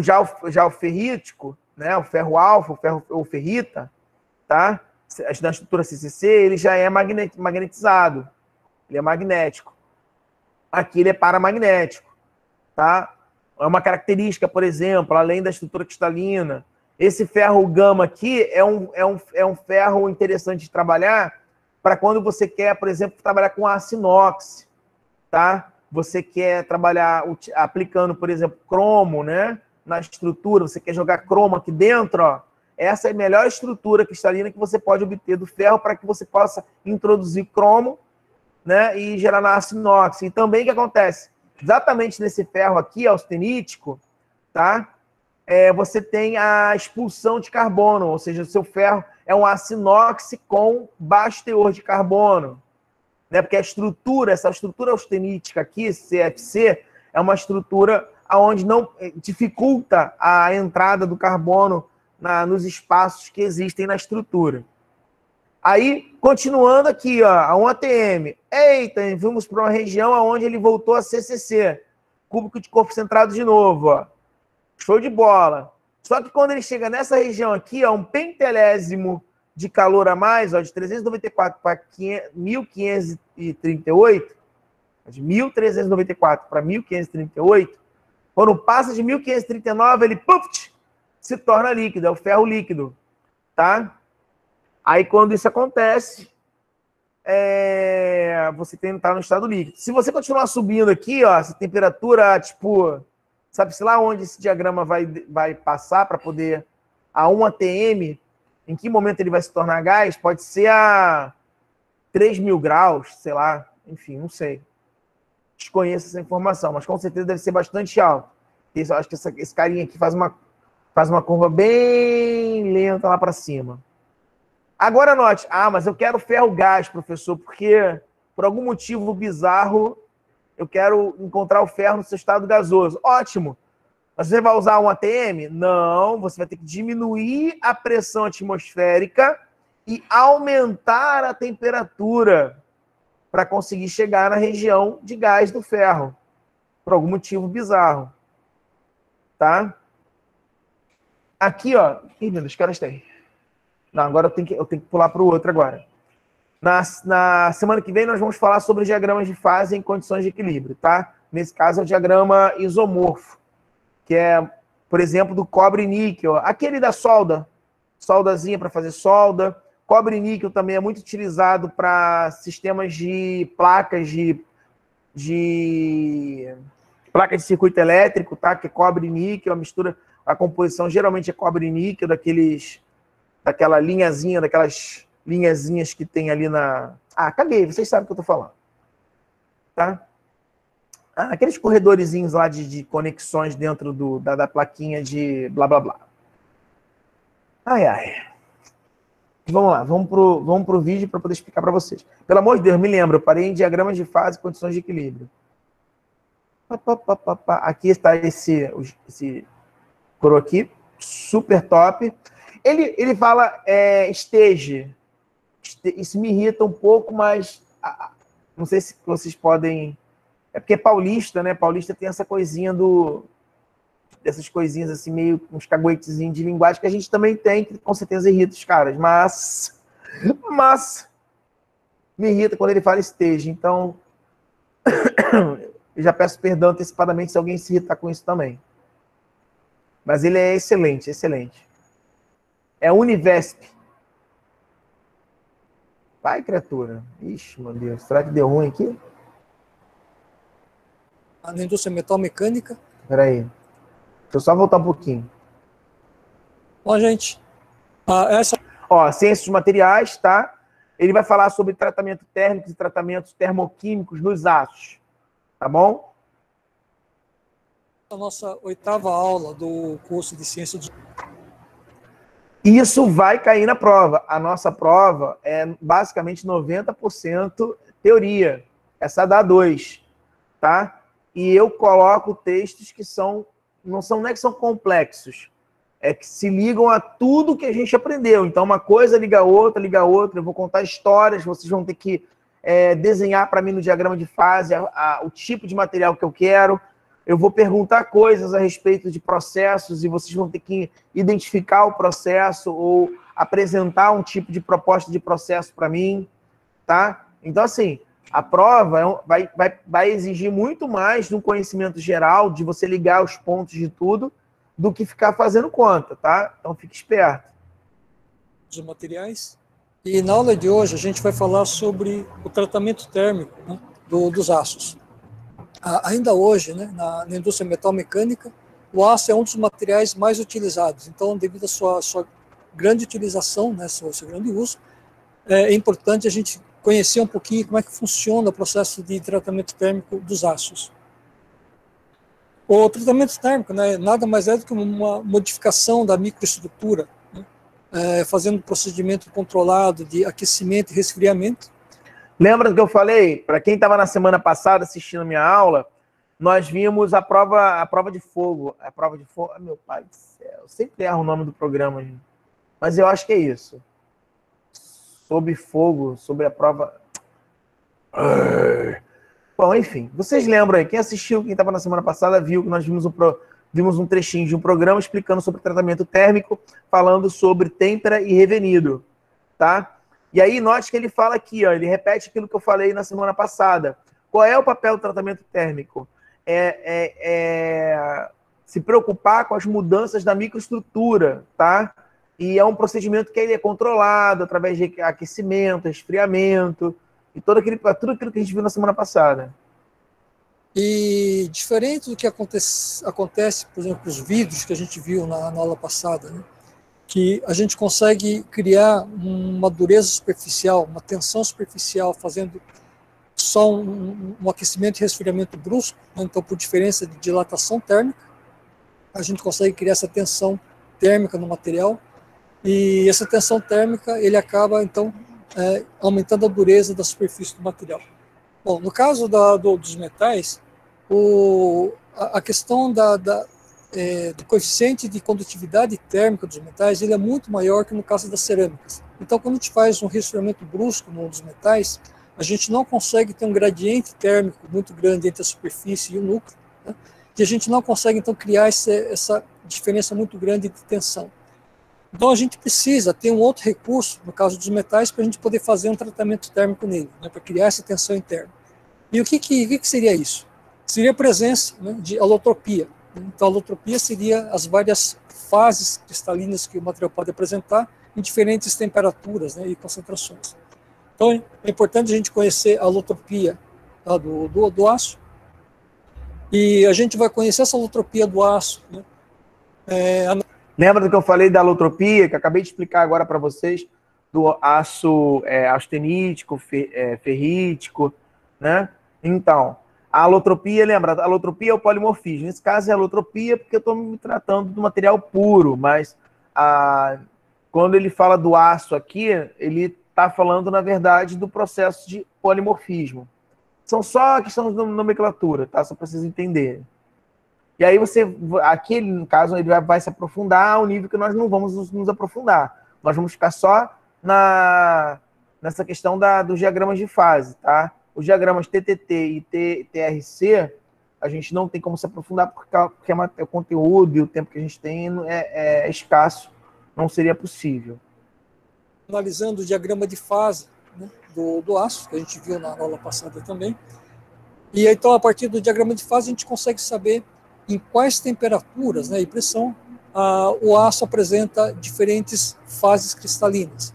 S1: Já o ferrítico, né? O ferro alfa, o ferrita, tá? Na estrutura CCC, ele já é magnetizado. ele é magnético. Aqui ele é paramagnético, tá? É uma característica, por exemplo, além da estrutura cristalina. Esse ferro gama aqui é um ferro interessante de trabalhar para quando você quer, por exemplo, trabalhar com aço inox, tá? Você quer trabalhar aplicando, por exemplo, cromo, né? Na estrutura, você quer jogar cromo aqui dentro, ó. Essa é a melhor estrutura cristalina que você pode obter do ferro para que você possa introduzir cromo, né? E gerar aço inox. E também o que acontece? Exatamente nesse ferro aqui, austenítico, tá? Você tem a expulsão de carbono, ou seja, o seu ferro é um aço inox com baixo teor de carbono, né? Porque essa estrutura austenítica aqui, CFC, é uma estrutura onde não dificulta a entrada do carbono nos espaços que existem na estrutura. Aí, continuando aqui, ó, a 1 ATM. Eita, vimos para uma região onde ele voltou a CCC. Cúbico de corpo centrado de novo, ó. Show de bola. Só que quando ele chega nessa região aqui, ó, um pentelésimo de calor a mais, ó, de 394 para 1538, de 1394 para 1538, quando passa de 1539, ele se torna líquido, é o ferro líquido, tá? Aí, quando isso acontece, você tem que estar no estado líquido. Se você continuar subindo aqui, ó, essa temperatura, tipo, sabe-se lá onde esse diagrama vai passar para poder, a 1 ATM, em que momento ele vai se tornar gás? Pode ser a 3.000 graus, sei lá, enfim, não sei. Desconheço essa informação, mas com certeza deve ser bastante alto. Isso, acho que esse carinha aqui faz uma curva bem lenta lá para cima. Agora note, mas eu quero ferro gás, professor, porque por algum motivo bizarro eu quero encontrar o ferro no seu estado gasoso. Ótimo. Mas você vai usar um ATM? Não, você vai ter que diminuir a pressão atmosférica e aumentar a temperatura para conseguir chegar na região de gás do ferro. Por algum motivo bizarro. Tá? Aqui, ó. Ih, meu Deus, que horas tem? Não, agora eu tenho que pular para o outro agora. Na semana que vem nós vamos falar sobre diagramas de fase em condições de equilíbrio, tá? Nesse caso é o diagrama isomorfo, que é, por exemplo, do cobre e níquel. Aquele da solda, soldazinha para fazer solda. Cobre e níquel também é muito utilizado para sistemas de placas de circuito elétrico, tá? Que é cobre e níquel, a mistura, a composição geralmente é cobre e níquel, daquelas linhazinhas que tem ali na... caguei, vocês sabem o que eu tô falando. Tá? Aqueles corredorzinhos lá de conexões dentro da plaquinha de blá, blá, blá. Vamos lá, vamos pro vídeo para poder explicar para vocês. Pelo amor de Deus, me lembra, eu parei em diagramas de fase e condições de equilíbrio. Aqui está esse coro aqui, super top. Ele fala stage. Isso me irrita um pouco, mas não sei se vocês podem... É porque é paulista, né? Paulista tem essa coisinha dessas coisinhas assim, meio uns caguetezinhos de linguagem que a gente também tem, que com certeza irrita os caras. Mas me irrita quando ele fala stage. Então, eu já peço perdão antecipadamente se alguém se irritar com isso também. Mas ele é excelente, excelente. É Univesp. Vai, criatura. Ixi, meu Deus. Será que deu ruim aqui?
S6: Na indústria metal mecânica.
S1: Espera aí. Deixa eu só voltar um pouquinho.
S6: Ó, gente.
S1: Ciências dos materiais, tá? Ele vai falar sobre tratamento térmico e tratamentos termoquímicos nos aços. Tá bom?
S6: A nossa 8ª aula do curso de Ciências do...
S1: Isso vai cair na prova. A nossa prova é basicamente 90% teoria. Essa dá 2, tá? E eu coloco textos que não é que são complexos, é que se ligam a tudo que a gente aprendeu. Então, uma coisa liga a outra, eu vou contar histórias, vocês vão ter que desenhar para mim no diagrama de fase o tipo de material que eu quero. Eu vou perguntar coisas a respeito de processos e vocês vão ter que identificar o processo ou apresentar um tipo de proposta de processo para mim, tá? Então, assim, A prova vai exigir muito mais de um conhecimento geral, de você ligar os pontos de tudo, do que ficar fazendo conta, tá? Então fique esperto.
S6: Os materiais. E na aula de hoje a gente vai falar sobre o tratamento térmico, né, dos aços. Ainda hoje, né, na indústria metal-mecânica, o aço é um dos materiais mais utilizados. Então, devido à sua grande utilização, né, seu grande uso, é importante a gente conhecer um pouquinho como é que funciona o processo de tratamento térmico dos aços. O tratamento térmico, né, nada mais é do que uma modificação da microestrutura, né, fazendo um procedimento controlado de aquecimento e resfriamento.
S1: Lembra do que eu falei? Para quem estava na semana passada assistindo a minha aula, nós vimos a prova de fogo. A prova de fogo. Meu pai do céu, eu sempre erro o nome do programa, gente. Mas eu acho que é isso. Sob fogo, sobre a prova. Bom, enfim, vocês lembram aí, quem assistiu, quem estava na semana passada, viu que nós vimos um trechinho de um programa explicando sobre tratamento térmico, falando sobre têmpera e revenido, tá? E aí, note que ele fala aqui, ó, ele repete aquilo que eu falei na semana passada. Qual é o papel do tratamento térmico? Se preocupar com as mudanças da microestrutura, tá? E é um procedimento que ele é controlado através de aquecimento, resfriamento, e tudo aquilo que a gente viu na semana passada.
S6: E diferente do que acontece, por exemplo, os vidros que a gente viu na aula passada, né, que a gente consegue criar uma dureza superficial, uma tensão superficial, fazendo só um aquecimento e resfriamento brusco, né, então por diferença de dilatação térmica, a gente consegue criar essa tensão térmica no material, e essa tensão térmica, ele acaba, então, aumentando a dureza da superfície do material. Bom, no caso dos metais, a questão do coeficiente de condutividade térmica dos metais, ele é muito maior que no caso das cerâmicas. Então, quando a gente faz um resfriamento brusco nos metais, a gente não consegue ter um gradiente térmico muito grande entre a superfície e o núcleo, né? E a gente não consegue, então, criar essa diferença muito grande de tensão. Então, a gente precisa ter um outro recurso, no caso dos metais, para a gente poder fazer um tratamento térmico nele, né, para criar essa tensão interna. E o que seria isso? Seria a presença, né, de alotropia. Então, a alotropia seria as várias fases cristalinas que o material pode apresentar em diferentes temperaturas, né, e concentrações. Então, é importante a gente conhecer a alotropia, tá, do aço, e a gente vai conhecer essa alotropia do aço, né,
S1: Lembra do que eu falei da alotropia, que eu acabei de explicar agora para vocês, do aço austenítico, ferrítico, né? Então, a alotropia, lembra? A alotropia é o polimorfismo. Nesse caso é a alotropia porque eu estou me tratando do material puro, mas quando ele fala do aço aqui, ele está falando, na verdade, do processo de polimorfismo. São só questões de nomenclatura, tá? Só para vocês entenderem. E aí aqui, no caso, ele vai se aprofundar ao nível que nós não vamos nos aprofundar. Nós vamos ficar só nessa questão dos diagramas de fase, tá? Os diagramas TTT e TRC, a gente não tem como se aprofundar porque o conteúdo e o tempo que a gente tem é escasso, não seria possível.
S6: Analisando o diagrama de fase, né, do aço, que a gente viu na aula passada também. E então, a partir do diagrama de fase, a gente consegue saber em quais temperaturas, né, e pressão o aço apresenta diferentes fases cristalinas.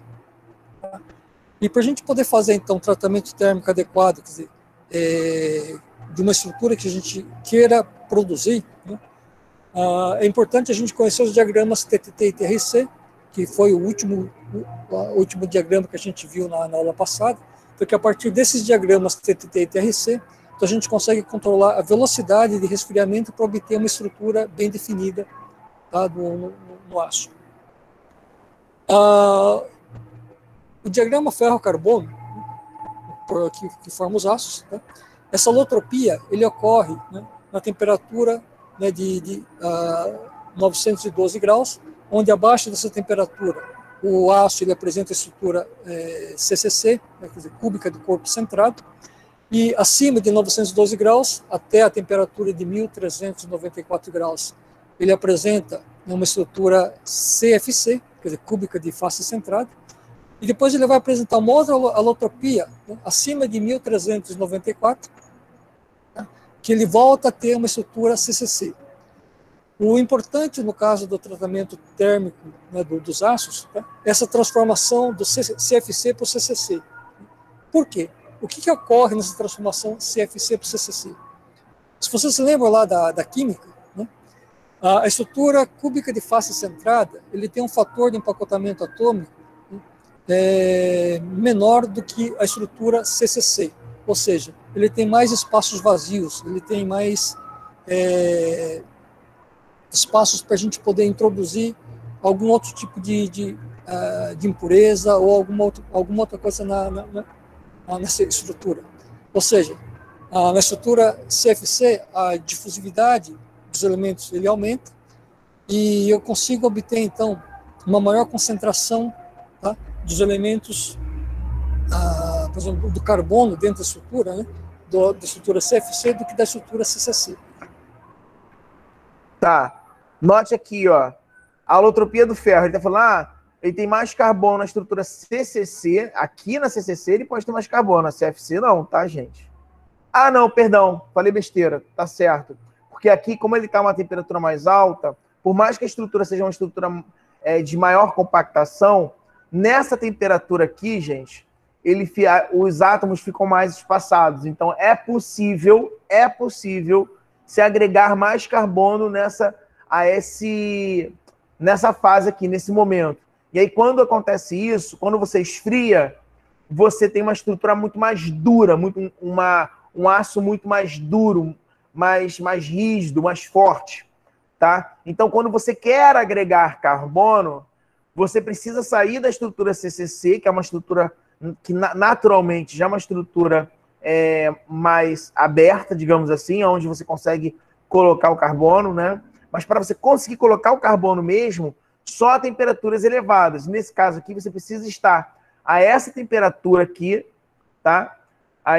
S6: E para a gente poder fazer, então, um tratamento térmico adequado, quer dizer, de uma estrutura que a gente queira produzir, né, é importante a gente conhecer os diagramas TTT e TRC, que foi o último diagrama que a gente viu na aula passada, porque a partir desses diagramas TTT e TRC, então a gente consegue controlar a velocidade de resfriamento para obter uma estrutura bem definida, tá, no aço. O diagrama ferro-carbono, que forma os aços, tá? Essa alotropia ele ocorre, né, na temperatura, né, de 912 graus, onde abaixo dessa temperatura o aço ele apresenta a estrutura CCC, né, quer dizer, cúbica de corpo centrado, e acima de 912 graus, até a temperatura de 1394 graus, ele apresenta uma estrutura CFC, quer dizer, cúbica de face centrada, e depois ele vai apresentar uma outra alotropia, né, acima de 1394, né, que ele volta a ter uma estrutura CCC. O importante, no caso do tratamento térmico, né, dos aços, né, é essa transformação do CFC para o CCC. Por quê? O que ocorre nessa transformação CFC para o CCC? Se vocês se lembram lá da química, né, a estrutura cúbica de face centrada, ele tem um fator de empacotamento atômico, né, menor do que a estrutura CCC, ou seja, ele tem mais espaços vazios, ele tem mais espaços para a gente poder introduzir algum outro tipo de impureza ou alguma outra coisa nessa estrutura. Ou seja, na estrutura CFC, a difusividade dos elementos ele aumenta e eu consigo obter, então, uma maior concentração, tá, dos elementos, por exemplo, do carbono dentro da estrutura, né, da estrutura CFC do que da estrutura CCC.
S1: Tá. Note aqui, ó, a alotropia do ferro. Ele está falando, ele tem mais carbono na estrutura CCC. Aqui na CCC ele pode ter mais carbono. Na CFC não, tá, gente? Ah, não, perdão. Falei besteira. Tá certo. Porque aqui, como ele está a uma temperatura mais alta, por mais que a estrutura seja uma estrutura de maior compactação, nessa temperatura aqui, gente, os átomos ficam mais espaçados. Então, é possível se agregar mais carbono nessa fase aqui, nesse momento. E aí, quando acontece isso, quando você esfria, você tem uma estrutura muito mais dura, um aço muito mais duro, mais rígido, mais forte, tá? Então, quando você quer agregar carbono, você precisa sair da estrutura CCC, que é uma estrutura que naturalmente já é uma estrutura mais aberta, digamos assim, onde você consegue colocar o carbono, né? Mas para você conseguir colocar o carbono mesmo, só a temperaturas elevadas. Nesse caso aqui, você precisa estar a essa temperatura aqui, tá?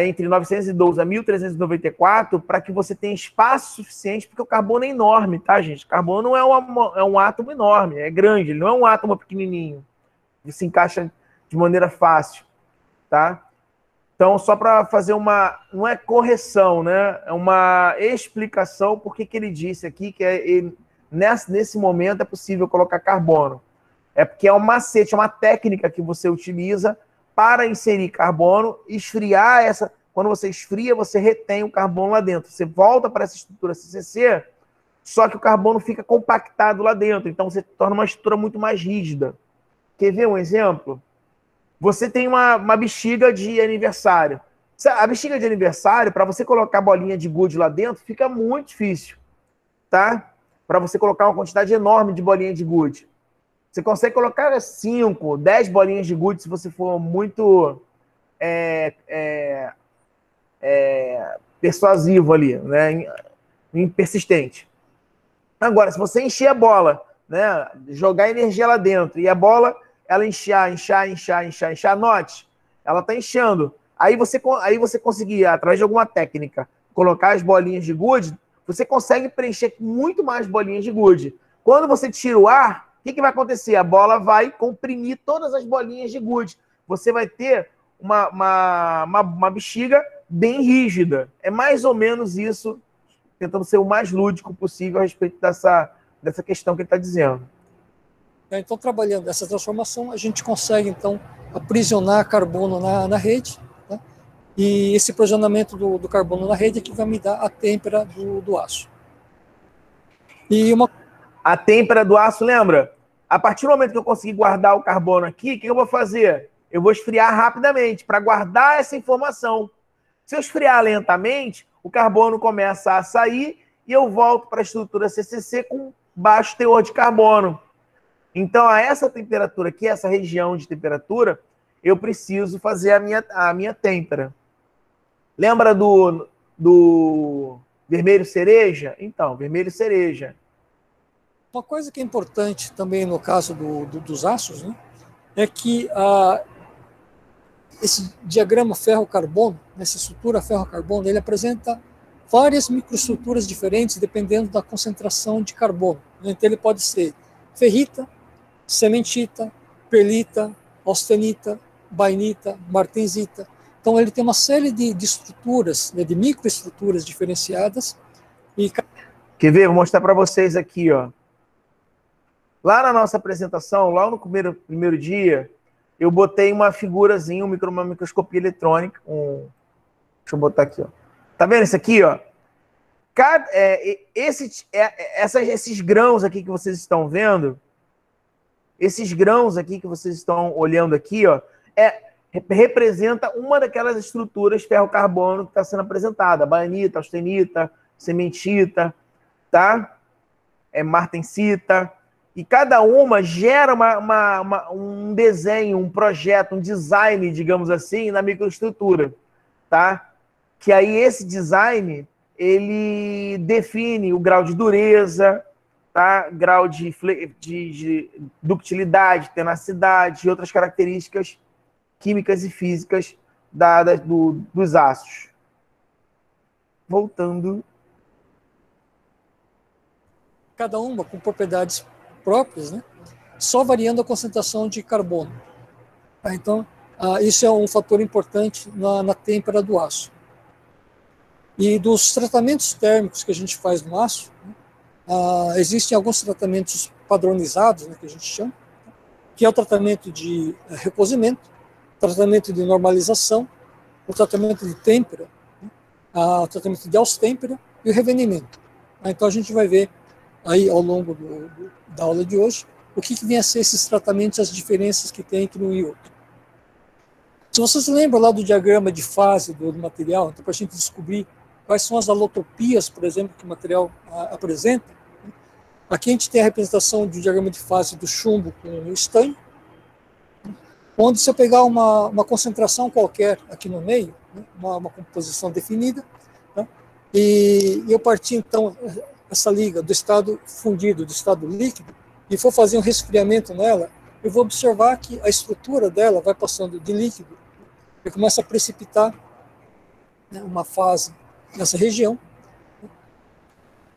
S1: Entre 912 a 1394, para que você tenha espaço suficiente, porque o carbono é enorme, tá, gente? O carbono é um átomo enorme, é grande, ele não é um átomo pequenininho, que se encaixa de maneira fácil, tá? Então, só para fazer não é correção, né? É uma explicação porque que ele disse aqui que nesse momento é possível colocar carbono. É porque é um macete, é uma técnica que você utiliza para inserir carbono, esfriar quando você esfria, você retém o carbono lá dentro. Você volta para essa estrutura CCC, só que o carbono fica compactado lá dentro. Então, você torna uma estrutura muito mais rígida. Quer ver um exemplo? Você tem uma bexiga de aniversário. A bexiga de aniversário, para você colocar bolinha de gude lá dentro, fica muito difícil, tá? Para você colocar uma quantidade enorme de bolinha de gude. Você consegue colocar 5, 10 bolinhas de gude se você for muito persuasivo ali, né? Persistente. Agora, se você encher a bola, né? Jogar energia lá dentro e a bola ela inchar, note, ela está inchando. Aí você conseguir, através de alguma técnica, colocar as bolinhas de gude, você consegue preencher muito mais bolinhas de gude. Quando você tira o ar, o que vai acontecer? A bola vai comprimir todas as bolinhas de gude. Você vai ter uma bexiga bem rígida. É mais ou menos isso, tentando ser o mais lúdico possível a respeito dessa questão que ele está dizendo.
S6: Então, trabalhando essa transformação, a gente consegue, então, aprisionar carbono na rede, né? E esse aprisionamento do carbono na rede é que vai me dar a têmpera do aço.
S1: A têmpera do aço, lembra? A partir do momento que eu conseguir guardar o carbono aqui, o que eu vou fazer? Eu vou esfriar rapidamente para guardar essa informação. Se eu esfriar lentamente, o carbono começa a sair e eu volto para a estrutura CCC com baixo teor de carbono. Então, a essa temperatura aqui, essa região de temperatura, eu preciso fazer a minha têmpera. Lembra do vermelho cereja? Então, vermelho cereja.
S6: Uma coisa que é importante também no caso dos aços, né, é que esse diagrama ferro-carbono, essa estrutura ferro-carbono, ele apresenta várias microestruturas diferentes dependendo da concentração de carbono. Então, ele pode ser ferrita, cementita, perlita, austenita, bainita, martensita. Então, ele tem uma série de estruturas, né, de microestruturas diferenciadas. E...
S1: Quer ver? Vou mostrar para vocês aqui, ó. Lá na nossa apresentação, lá no primeiro dia, eu botei uma figurazinha, uma microscopia eletrônica. Deixa eu botar aqui, ó. Tá vendo isso aqui, ó? Esses grãos aqui que vocês estão vendo, esses grãos aqui que vocês estão olhando aqui, ó, representa uma daquelas estruturas ferro-carbono que está sendo apresentada. Bainita, austenita, cementita, tá? Martensita. E cada uma gera um desenho, um projeto, um design, digamos assim, na microestrutura, tá? Que aí esse design, ele define o grau de dureza, tá? Grau de ductilidade, tenacidade e outras características químicas e físicas dadas dos aços. Voltando.
S6: Cada uma com propriedades próprias, né? Só variando a concentração de carbono. Tá? Então, isso é um fator importante na têmpera do aço. E dos tratamentos térmicos que a gente faz no aço, né? Existem alguns tratamentos padronizados, né, que a gente chama, que é o tratamento de recozimento, tratamento de normalização, o tratamento de têmpera, né? O tratamento de austêmpera e o revenimento. Então, a gente vai ver aí ao longo da aula de hoje o que vem a ser esses tratamentos, as diferenças que tem entre um e outro. Se vocês lembram lá do diagrama de fase do material, então, para a gente descobrir quais são as alotopias, por exemplo, que o material apresenta, né? Aqui a gente tem a representação do diagrama de fase do chumbo com o estanho, onde se eu pegar uma concentração qualquer aqui no meio, né? uma composição definida, né? E eu partir, então, essa liga do estado fundido, do estado líquido, e for fazer um resfriamento nela, eu vou observar que a estrutura dela vai passando de líquido e começa a precipitar, né, uma fase nessa região.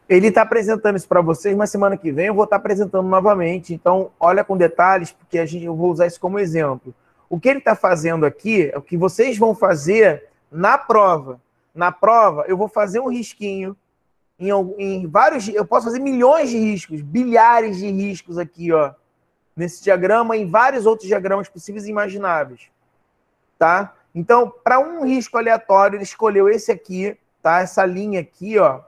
S1: Ele está apresentando isso para vocês, mas semana que vem eu vou estar apresentando novamente. Então, olha com detalhes, porque eu vou usar isso como exemplo. O que ele está fazendo aqui é o que vocês vão fazer na prova. Na prova, eu vou fazer um risquinho em vários... Eu posso fazer milhões de riscos, bilhares de riscos aqui, ó, nesse diagrama, em vários outros diagramas possíveis e imagináveis. Tá? Então, para um risco aleatório, ele escolheu esse aqui, tá? Essa linha aqui, ó,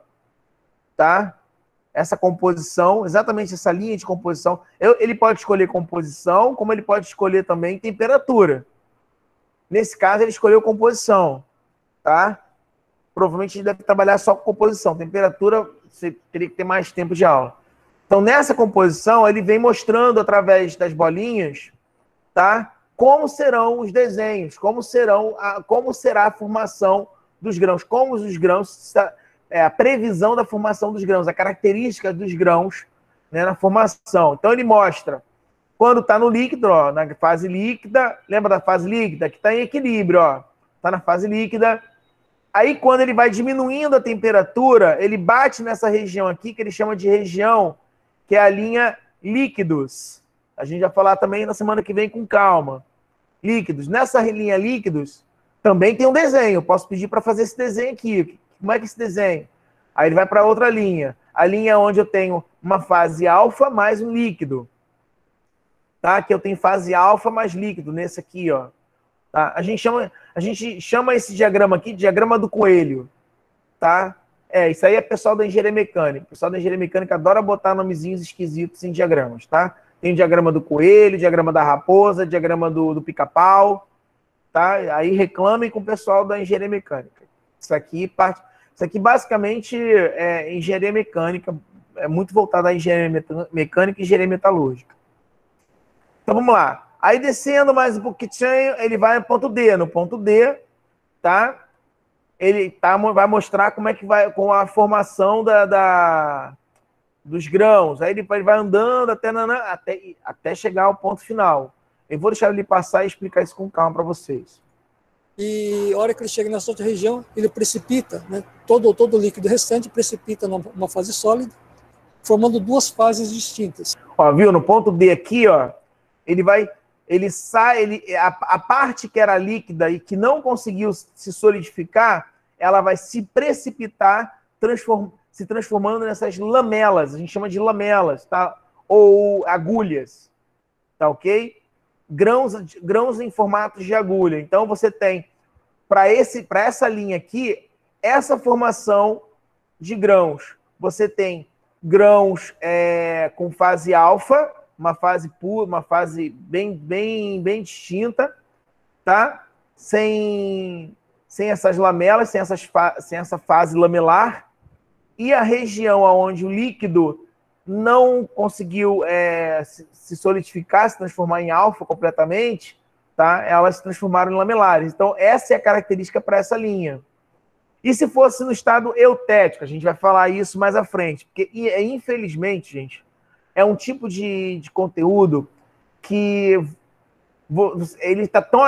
S1: tá? Essa composição, exatamente essa linha de composição. Ele pode escolher composição, como ele pode escolher também temperatura. Nesse caso, ele escolheu composição, tá? Provavelmente ele deve trabalhar só com composição. Temperatura, você teria que ter mais tempo de aula. Então, nessa composição, ele vem mostrando através das bolinhas, tá? Como serão os desenhos, como será a formação dos grãos, como os grãos, a previsão da formação dos grãos, a característica dos grãos, né, na formação. Então, ele mostra quando está no líquido, ó, na fase líquida, lembra da fase líquida? Que está em equilíbrio, ó, está na fase líquida. Aí, quando ele vai diminuindo a temperatura, ele bate nessa região aqui, que ele chama de região, que é a linha líquidos. A gente vai falar também na semana que vem com calma. Líquidos. Nessa linha líquidos, também tem um desenho. Eu posso pedir para fazer esse desenho aqui. Como é que é esse desenho? Aí ele vai para outra linha. A linha onde eu tenho uma fase alfa mais um líquido. Tá? Que eu tenho fase alfa mais líquido, nesse aqui, ó. Tá? A gente chama esse diagrama aqui de diagrama do coelho. Tá? Isso aí é pessoal da engenharia mecânica. O pessoal da engenharia mecânica adora botar nomezinhos esquisitos em diagramas, tá? Tem o diagrama do coelho, diagrama da raposa, diagrama do pica-pau, tá? Aí reclamem com o pessoal da engenharia mecânica. Isso aqui basicamente é engenharia mecânica, é muito voltado à engenharia mecânica e engenharia metalúrgica. Então vamos lá. Aí descendo mais um pouquinho, ele vai no ponto D. No ponto D, tá? Ele vai mostrar como é que vai com a formação dos grãos. Aí ele vai andando até chegar ao ponto final. Eu vou deixar ele passar e explicar isso com calma para vocês.
S6: E a hora que ele chega nessa outra região, ele precipita, né? Todo o líquido restante precipita numa fase sólida, formando duas fases distintas.
S1: Ó, viu? No ponto D aqui, ó, ele vai ele sai, a parte que era líquida e que não conseguiu se solidificar, ela vai se precipitar, se transformando nessas lamelas, a gente chama de lamelas, tá? Ou agulhas, tá ok? Grãos em formato de agulha. Então você tem, para essa linha aqui, essa formação de grãos. Você tem grãos com fase alfa, uma fase pura, uma fase bem distinta, tá? Sem essas lamelas, sem essa fase lamelar, e a região onde o líquido não conseguiu se solidificar, se transformar em alfa completamente, tá? Elas se transformaram em lamelares. Então, essa é a característica para essa linha. E se fosse no estado eutético, a gente vai falar isso mais à frente, porque, infelizmente, gente, é um tipo de conteúdo que ele tá tão,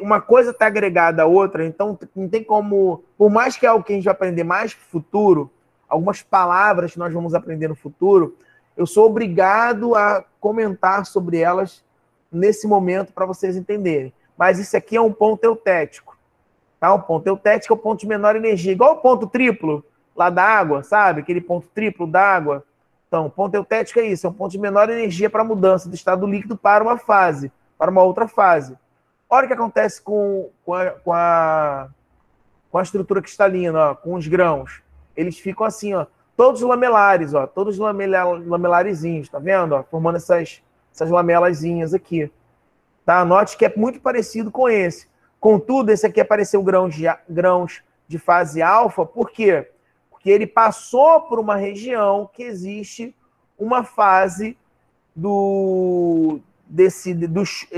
S1: uma coisa está agregada à outra, então não tem como, por mais que é algo que a gente vai aprender mais no futuro, algumas palavras que nós vamos aprender no futuro, eu sou obrigado a comentar sobre elas nesse momento para vocês entenderem. Mas isso aqui é um ponto eutético. Tá? O ponto eutético é o ponto de menor energia, igual o ponto triplo lá da água, sabe? Aquele ponto triplo da água. Então, o ponto eutético é isso, é um ponto de menor energia para a mudança do estado líquido para uma fase, para uma outra fase. Olha o que acontece com a estrutura cristalina, ó, com os grãos. Eles ficam assim, ó, todos lamelares, ó, todos lamelarezinhos, tá vendo? Ó, formando essas lamelazinhas aqui. Tá? Note que é muito parecido com esse. Contudo, esse aqui apareceu grãos de fase alfa, por quê? Porque ele passou por uma região que existe uma fase do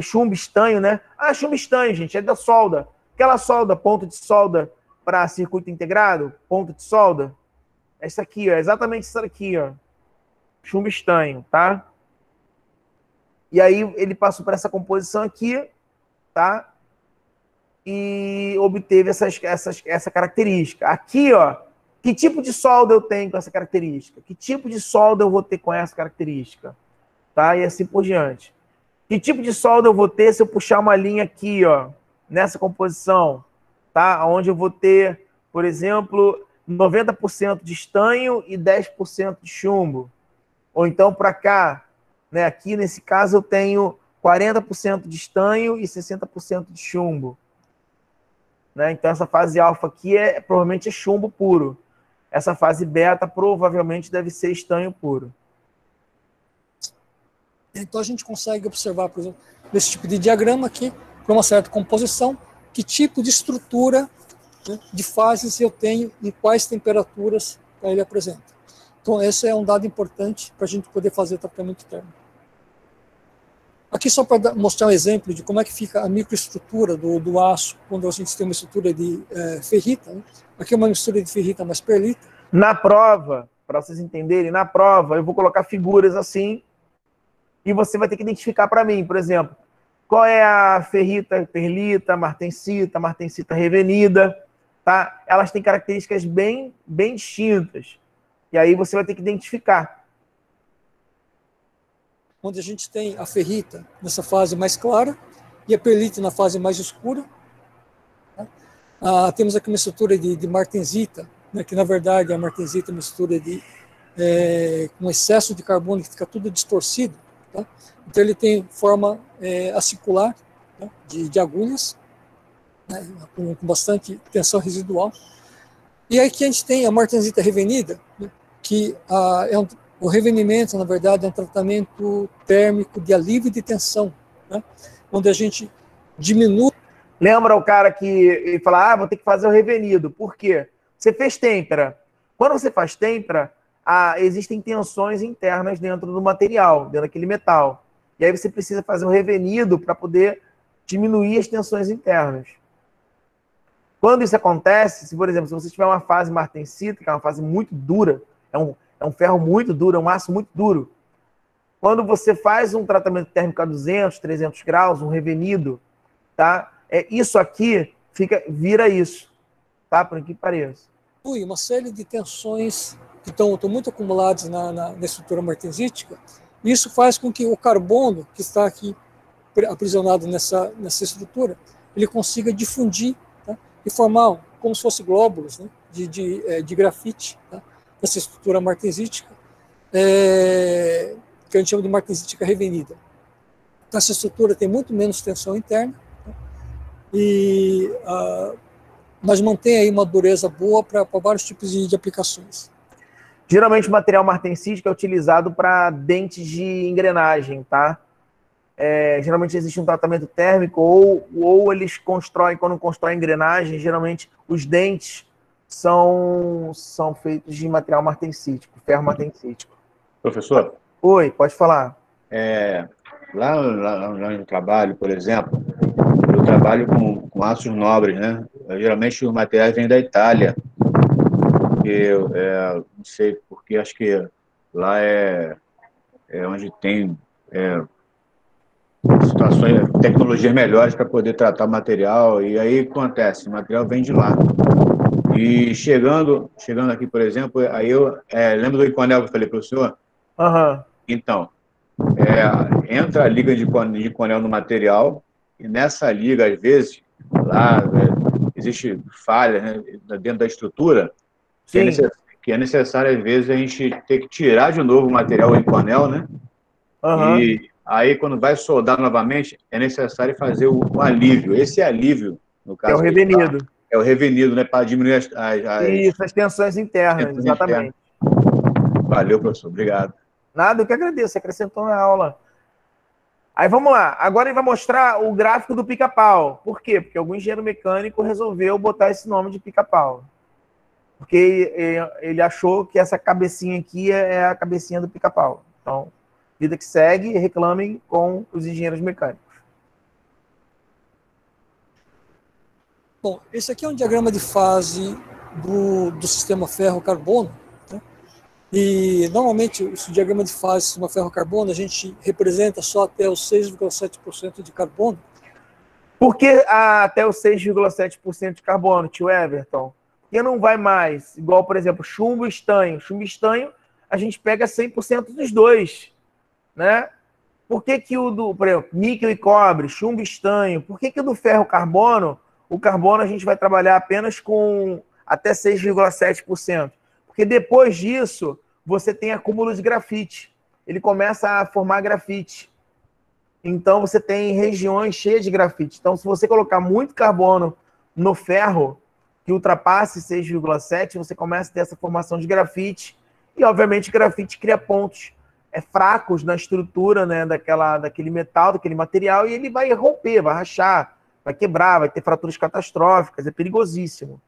S1: chumbo estanho, né? Ah, chumbo estanho, gente, é da solda. Aquela solda, ponto de solda para circuito integrado, ponto de solda. Essa aqui, ó, exatamente isso aqui, ó. Chumbo estanho, tá? E aí ele passou por essa composição aqui, tá? E obteve essa característica. Aqui, ó, que tipo de solda eu tenho com essa característica? Que tipo de solda eu vou ter com essa característica? Tá? E assim por diante. Que tipo de solda eu vou ter se eu puxar uma linha aqui, ó, nessa composição, tá? Onde eu vou ter, por exemplo, 90% de estanho e 10% de chumbo. Ou então para cá, né? Aqui nesse caso eu tenho 40% de estanho e 60% de chumbo. Né? Então essa fase alfa aqui provavelmente é chumbo puro. Essa fase beta provavelmente deve ser estanho puro.
S6: Então a gente consegue observar, por exemplo, nesse tipo de diagrama aqui, para uma certa composição, que tipo de estrutura, né, de fases eu tenho e quais temperaturas ele apresenta. Então esse é um dado importante para a gente poder fazer tratamento térmico. Aqui só para mostrar um exemplo de como é que fica a microestrutura do aço quando a gente tem uma estrutura de ferrita. Né? Aqui é uma mistura de ferrita mais perlita.
S1: Na prova, para vocês entenderem, na prova eu vou colocar figuras assim e você vai ter que identificar para mim, por exemplo, qual é a ferrita perlita, martensita revenida, tá? Elas têm características bem distintas. E aí você vai ter que identificar.
S6: Onde a gente tem a ferrita nessa fase mais clara e a perlita na fase mais escura. Né? Temos aqui uma estrutura de martensita, né, que na verdade a martensita é uma estrutura com excesso de carbono que fica tudo distorcido. Tá? Então ele tem forma acicular, né, de agulhas, né, com bastante tensão residual. E aí que a gente tem a martensita revenida, né, que o revenimento, na verdade, é um tratamento térmico de alívio de tensão, né? Onde a gente diminui.
S1: Lembra o cara que fala, vou ter que fazer o revenido. Por quê? Você fez têmpera. Quando você faz têmpera, existem tensões internas dentro do material, dentro daquele metal. E aí você precisa fazer um revenido para poder diminuir as tensões internas. Quando isso acontece, se, por exemplo, se você tiver uma fase martensita, que é uma fase muito dura, é um ferro muito duro, é um aço muito duro. Quando você faz um tratamento térmico a 200, 300 graus, um revenido, tá? Isso aqui vira isso, tá? Por que pareça.
S6: Uma série de tensões que estão muito acumuladas na estrutura martensítica. Isso faz com que o carbono que está aqui aprisionado nessa estrutura, ele consiga difundir, tá? E formar como se fosse glóbulos, né? de grafite, tá? Essa estrutura martensítica, que a gente chama de martensítica revenida. Então, essa estrutura tem muito menos tensão interna, tá? E mas mantém aí uma dureza boa para vários tipos de aplicações.
S1: Geralmente o material martensítico é utilizado para dentes de engrenagem, tá? Geralmente existe um tratamento térmico ou eles constroem, quando constroem engrenagem, geralmente os dentes são feitos de material martensítico, ferro martensítico.
S4: Professor?
S1: Oi, pode falar.
S4: Lá no trabalho, por exemplo, eu trabalho com aços nobres, né? Geralmente os materiais vêm da Itália. Não sei, porque acho que lá é onde tem situações, tecnologias melhores para poder tratar o material, e aí acontece, o material vem de lá. E chegando aqui, por exemplo, aí eu lembro do Inconel que eu falei para o senhor?
S1: Uhum.
S4: Então, entra a liga de Inconel no material, e nessa liga, às vezes, lá existe falha, né, dentro da estrutura, que é necessário, às vezes, a gente ter que tirar de novo o material Inconel, né?
S1: Uhum.
S4: E aí, quando vai soldar novamente, é necessário fazer o alívio. Esse alívio, no caso...
S1: É o revenido.
S4: É o revenido, né? Para diminuir
S1: Isso, as tensões internas, exatamente.
S4: Valeu, professor. Obrigado.
S1: Nada, eu que agradeço. Você acrescentou na aula. Aí vamos lá. Agora ele vai mostrar o gráfico do pica-pau. Por quê? Porque algum engenheiro mecânico resolveu botar esse nome de pica-pau. Porque ele achou que essa cabecinha aqui é a cabecinha do pica-pau. Então, vida que segue, reclamem com os engenheiros mecânicos.
S6: Bom, esse aqui é um diagrama de fase do sistema ferro-carbono, né? E normalmente o diagrama de fase do sistema ferro-carbono a gente representa só até os 6,7% de carbono.
S1: Por que até os 6,7% de carbono, tio Everton? Porque não vai mais, igual, por exemplo, chumbo e estanho. Chumbo e estanho, a gente pega 100% dos dois, né? Por que por exemplo, níquel e cobre, chumbo e estanho, por que o do ferro-carbono, o carbono a gente vai trabalhar apenas com até 6,7%? Porque depois disso, você tem acúmulo de grafite. Ele começa a formar grafite. Então, você tem regiões cheias de grafite. Então, se você colocar muito carbono no ferro, que ultrapasse 6,7, você começa a ter essa formação de grafite. E, obviamente, grafite cria pontos fracos na estrutura, né, daquele metal, daquele material, e ele vai romper, vai rachar, vai quebrar, vai ter fraturas catastróficas, é perigosíssimo.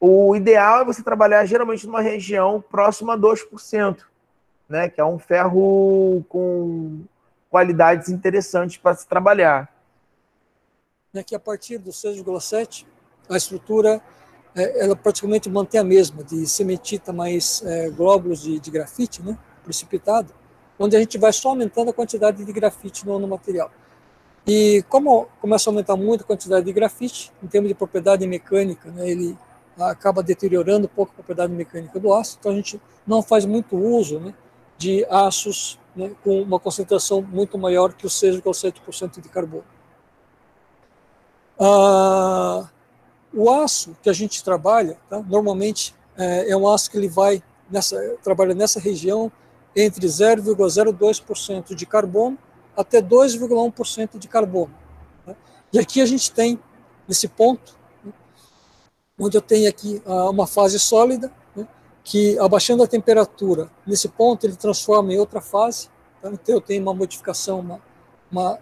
S1: O ideal é você trabalhar geralmente numa região próxima a 2%, né, que é um ferro com qualidades interessantes para se trabalhar.
S6: Que a partir do 6,7, a estrutura ela praticamente mantém a mesma, de cementita mais glóbulos de grafite, né, precipitado, onde a gente vai só aumentando a quantidade de grafite no material. E como começa a aumentar muito a quantidade de grafite, em termos de propriedade mecânica, né, ele acaba deteriorando um pouco a propriedade mecânica do aço, então a gente não faz muito uso, né, de aços, né, com uma concentração muito maior que os 6,7% de carbono. O aço que a gente trabalha, tá, normalmente é um aço que ele vai trabalha nessa região entre 0,02% de carbono até 2,1% de carbono. Né? E aqui a gente tem, nesse ponto, né, onde eu tenho aqui uma fase sólida, né, que abaixando a temperatura, nesse ponto ele transforma em outra fase. Tá? Então eu tenho uma modificação, uma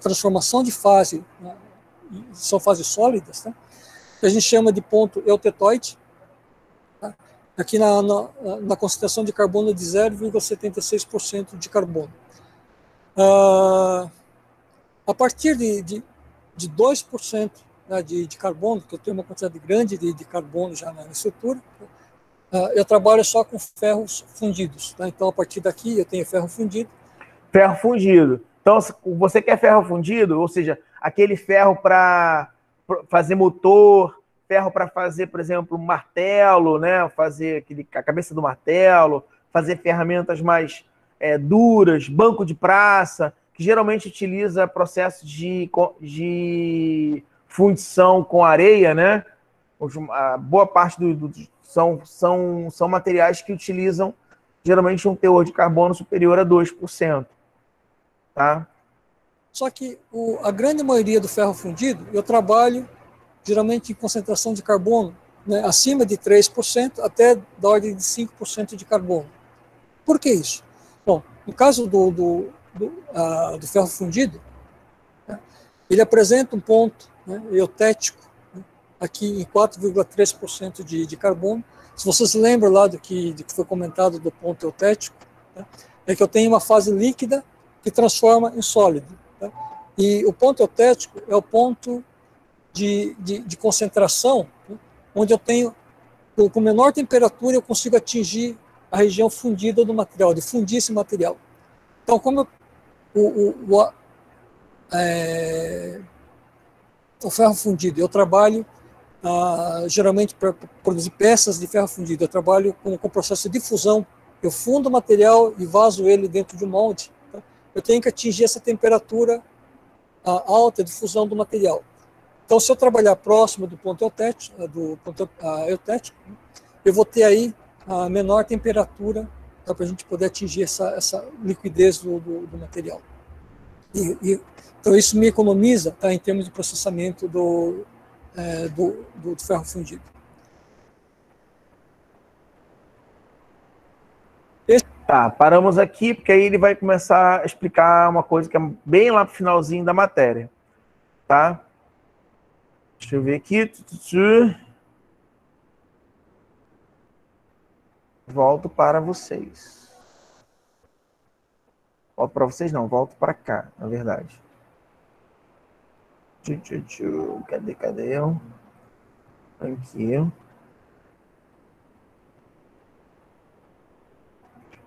S6: transformação de fase, né? São fases sólidas, tá? Que a gente chama de ponto eutetoide. Tá? Aqui na concentração de carbono de 0,76% de carbono. A partir de 2%, né, de carbono, que eu tenho uma quantidade grande de carbono já na estrutura, eu trabalho só com ferros fundidos. Tá? Então, a partir daqui, eu tenho ferro fundido.
S1: Ferro fundido. Então, você quer ferro fundido, ou seja, aquele ferro para fazer motor, ferro para fazer, por exemplo, martelo, né? Fazer a cabeça do martelo, fazer ferramentas mais duras, banco de praça, que geralmente utiliza processo de fundição com areia, né? A boa parte são materiais que utilizam geralmente um teor de carbono superior a 2%. Tá?
S6: Só que a grande maioria do ferro fundido, eu trabalho geralmente em concentração de carbono, né, acima de 3% até da ordem de 5% de carbono. Por que isso? Bom, no caso do ferro fundido, né, ele apresenta um ponto, né, eutético, né, aqui em 4,3% de carbono. Se vocês se lembram lá do que foi comentado do ponto eutético, né, é que eu tenho uma fase líquida que transforma em sólido. Né, e o ponto eutético é o ponto de concentração, né, onde eu tenho, com menor temperatura, eu consigo atingir a região fundida do material, de fundir esse material. Então, como o ferro fundido, eu trabalho geralmente para produzir peças de ferro fundido, eu trabalho com o processo de fusão, eu fundo o material e vaso ele dentro de um molde. Tá? Eu tenho que atingir essa temperatura alta de fusão do material. Então, se eu trabalhar próximo do ponto eutético, eu vou ter aí a menor temperatura para a gente poder atingir essa liquidez do material. Então, isso me economiza, tá, em termos de processamento do ferro fundido.
S1: Tá, paramos aqui, porque aí ele vai começar a explicar uma coisa que é bem lá para o finalzinho da matéria. Tá? Deixa eu ver aqui. Volto para vocês. Volto para vocês não, volto para cá, na verdade. Cadê eu? Aqui.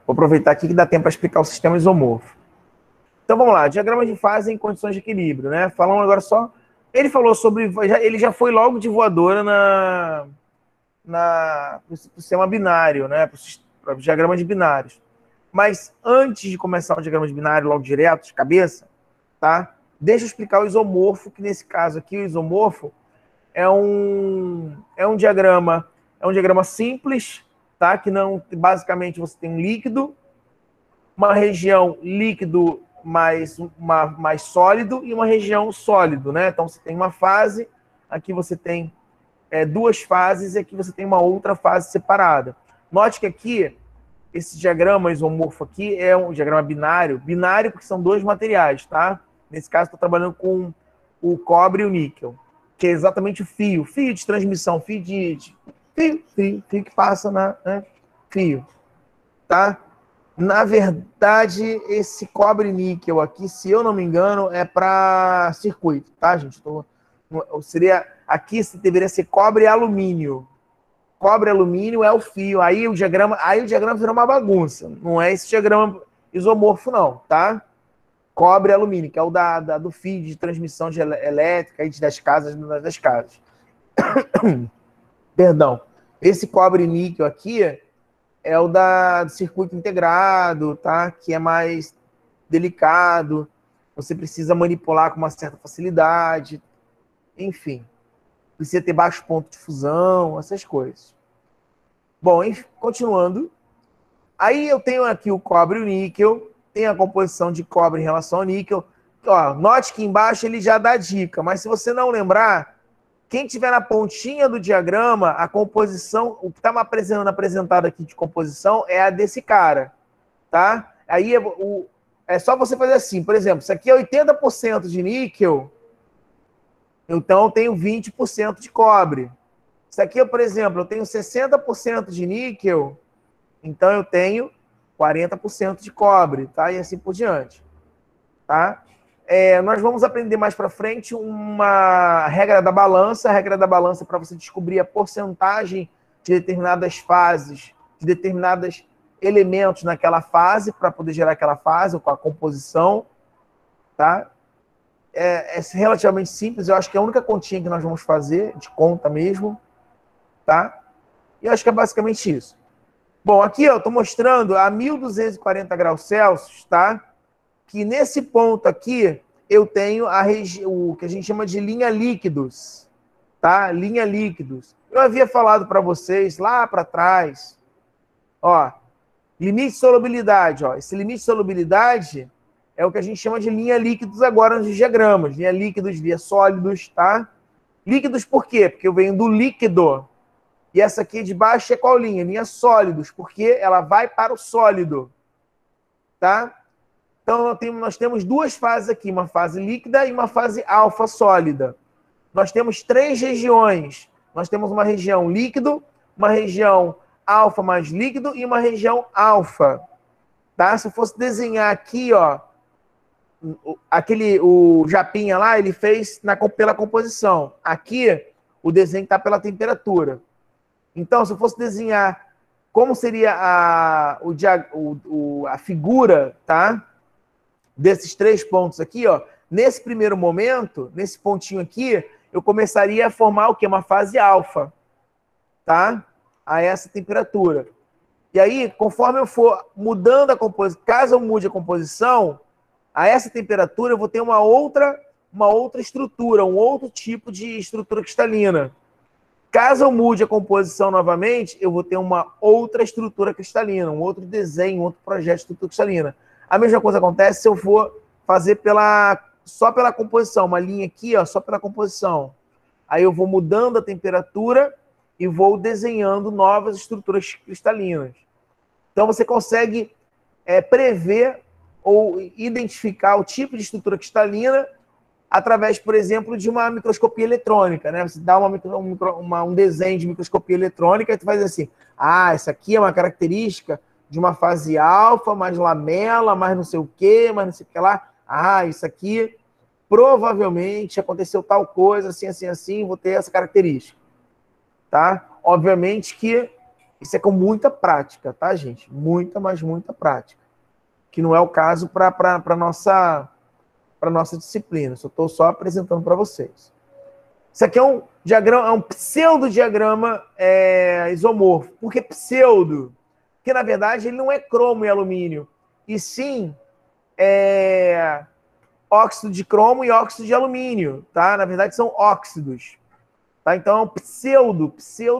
S1: Vou aproveitar aqui que dá tempo para explicar o sistema isomorfo. Então vamos lá, diagrama de fase em condições de equilíbrio, né? Falando agora só. Ele falou sobre. Ele já foi logo de voadora no sistema binário, né? Para o diagrama de binários. Mas antes de começar o diagrama de binário, logo direto, de cabeça, tá? Deixa eu explicar o isomorfo, que nesse caso aqui, o isomorfo é um diagrama simples, tá? Que não, basicamente você tem um líquido, uma região líquido mais sólido e uma região sólido, né? Então você tem uma fase, aqui você tem duas fases e aqui você tem uma outra fase separada. Note que aqui, esse diagrama isomorfo aqui é um diagrama binário porque são dois materiais, tá? Nesse caso, estou trabalhando com o cobre e o níquel, que é exatamente o fio de transmissão, fio que passa fio, tá? Na verdade, esse cobre e níquel aqui, se eu não me engano, é para circuito, tá, gente? Aqui deveria ser cobre e alumínio. Cobre e alumínio é o fio. Aí o diagrama virou uma bagunça. Não é esse diagrama isomorfo, não, tá? Cobre e alumínio, que é o do fio de transmissão elétrica das casas. Perdão. Esse cobre e níquel aqui é o do circuito integrado, tá? Que é mais delicado. Você precisa manipular com uma certa facilidade. Enfim. Precisa ter baixo ponto de fusão, essas coisas. Bom, continuando. Aí eu tenho aqui o cobre e o níquel. Tem a composição de cobre em relação ao níquel. Ó, note que embaixo ele já dá dica, mas se você não lembrar, quem tiver na pontinha do diagrama, a composição, o que está apresentado aqui de composição é a desse cara, tá? Aí é só você fazer assim, por exemplo, isso aqui é 80% de níquel, então eu tenho 20% de cobre. Isso aqui, por exemplo, eu tenho 60% de níquel, então eu tenho 40% de cobre, tá? E assim por diante, tá? Nós vamos aprender mais para frente uma regra da balança. A regra da balança é para você descobrir a porcentagem de determinadas fases, de determinados elementos naquela fase, para poder gerar aquela fase, com a composição, tá? É relativamente simples, eu acho que é a única continha que nós vamos fazer, de conta mesmo, tá? E eu acho que é basicamente isso. Bom, aqui eu estou mostrando a 1240 graus Celsius, tá? que nesse ponto aqui eu tenho o que a gente chama de linha líquidos, tá? Linha líquidos. Eu havia falado para vocês lá para trás, ó, limite de solubilidade, ó. Esse limite de solubilidade é o que a gente chama de linha líquidos agora nos diagramas. Linha líquidos, via sólidos, tá? Líquidos por quê? Porque eu venho do líquido. E essa aqui de baixo é qual linha? Linha sólidos, porque ela vai para o sólido, tá? Então, nós temos duas fases aqui, uma fase líquida e uma fase alfa sólida. Nós temos 3 regiões. Nós temos uma região líquido, uma região alfa mais líquido e uma região alfa. Tá? Se eu fosse desenhar aqui, ó, o Japinha lá, ele fez pela composição. Aqui, o desenho está pela temperatura. Então, se eu fosse desenhar como seria a figura, tá? Desses 3 pontos aqui, ó, nesse primeiro momento, nesse pontinho aqui, eu começaria a formar o quê? Uma fase alfa, tá? A essa temperatura. E aí, conforme eu for mudando a composição, caso eu mude a composição, a essa temperatura eu vou ter uma outra estrutura, um outro tipo de estrutura cristalina. Caso eu mude a composição novamente, eu vou ter uma outra estrutura cristalina, um outro desenho, um outro projeto de estrutura cristalina. A mesma coisa acontece se eu for fazer só pela composição, uma linha aqui, ó, só pela composição. Aí eu vou mudando a temperatura e vou desenhando novas estruturas cristalinas. Então você consegue prever ou identificar o tipo de estrutura cristalina através, por exemplo, de uma microscopia eletrônica, né? Você dá um desenho de microscopia eletrônica e tu faz assim, essa aqui é uma característica de uma fase alfa, mais lamela, mais não sei o quê, mais não sei o que lá. Isso aqui provavelmente aconteceu tal coisa, assim, assim, assim, vou ter essa característica. Tá? Obviamente que isso é com muita prática, tá, gente? Muita, mas muita prática. Que não é o caso para a nossa disciplina. Estou só apresentando para vocês. Isso aqui é um diagrama, é um pseudodiagrama isomorfo. Por que pseudo? Porque, na verdade, ele não é cromo e alumínio, e sim óxido de cromo e óxido de alumínio, tá? Na verdade, são óxidos. Tá? Então, é um pseudo,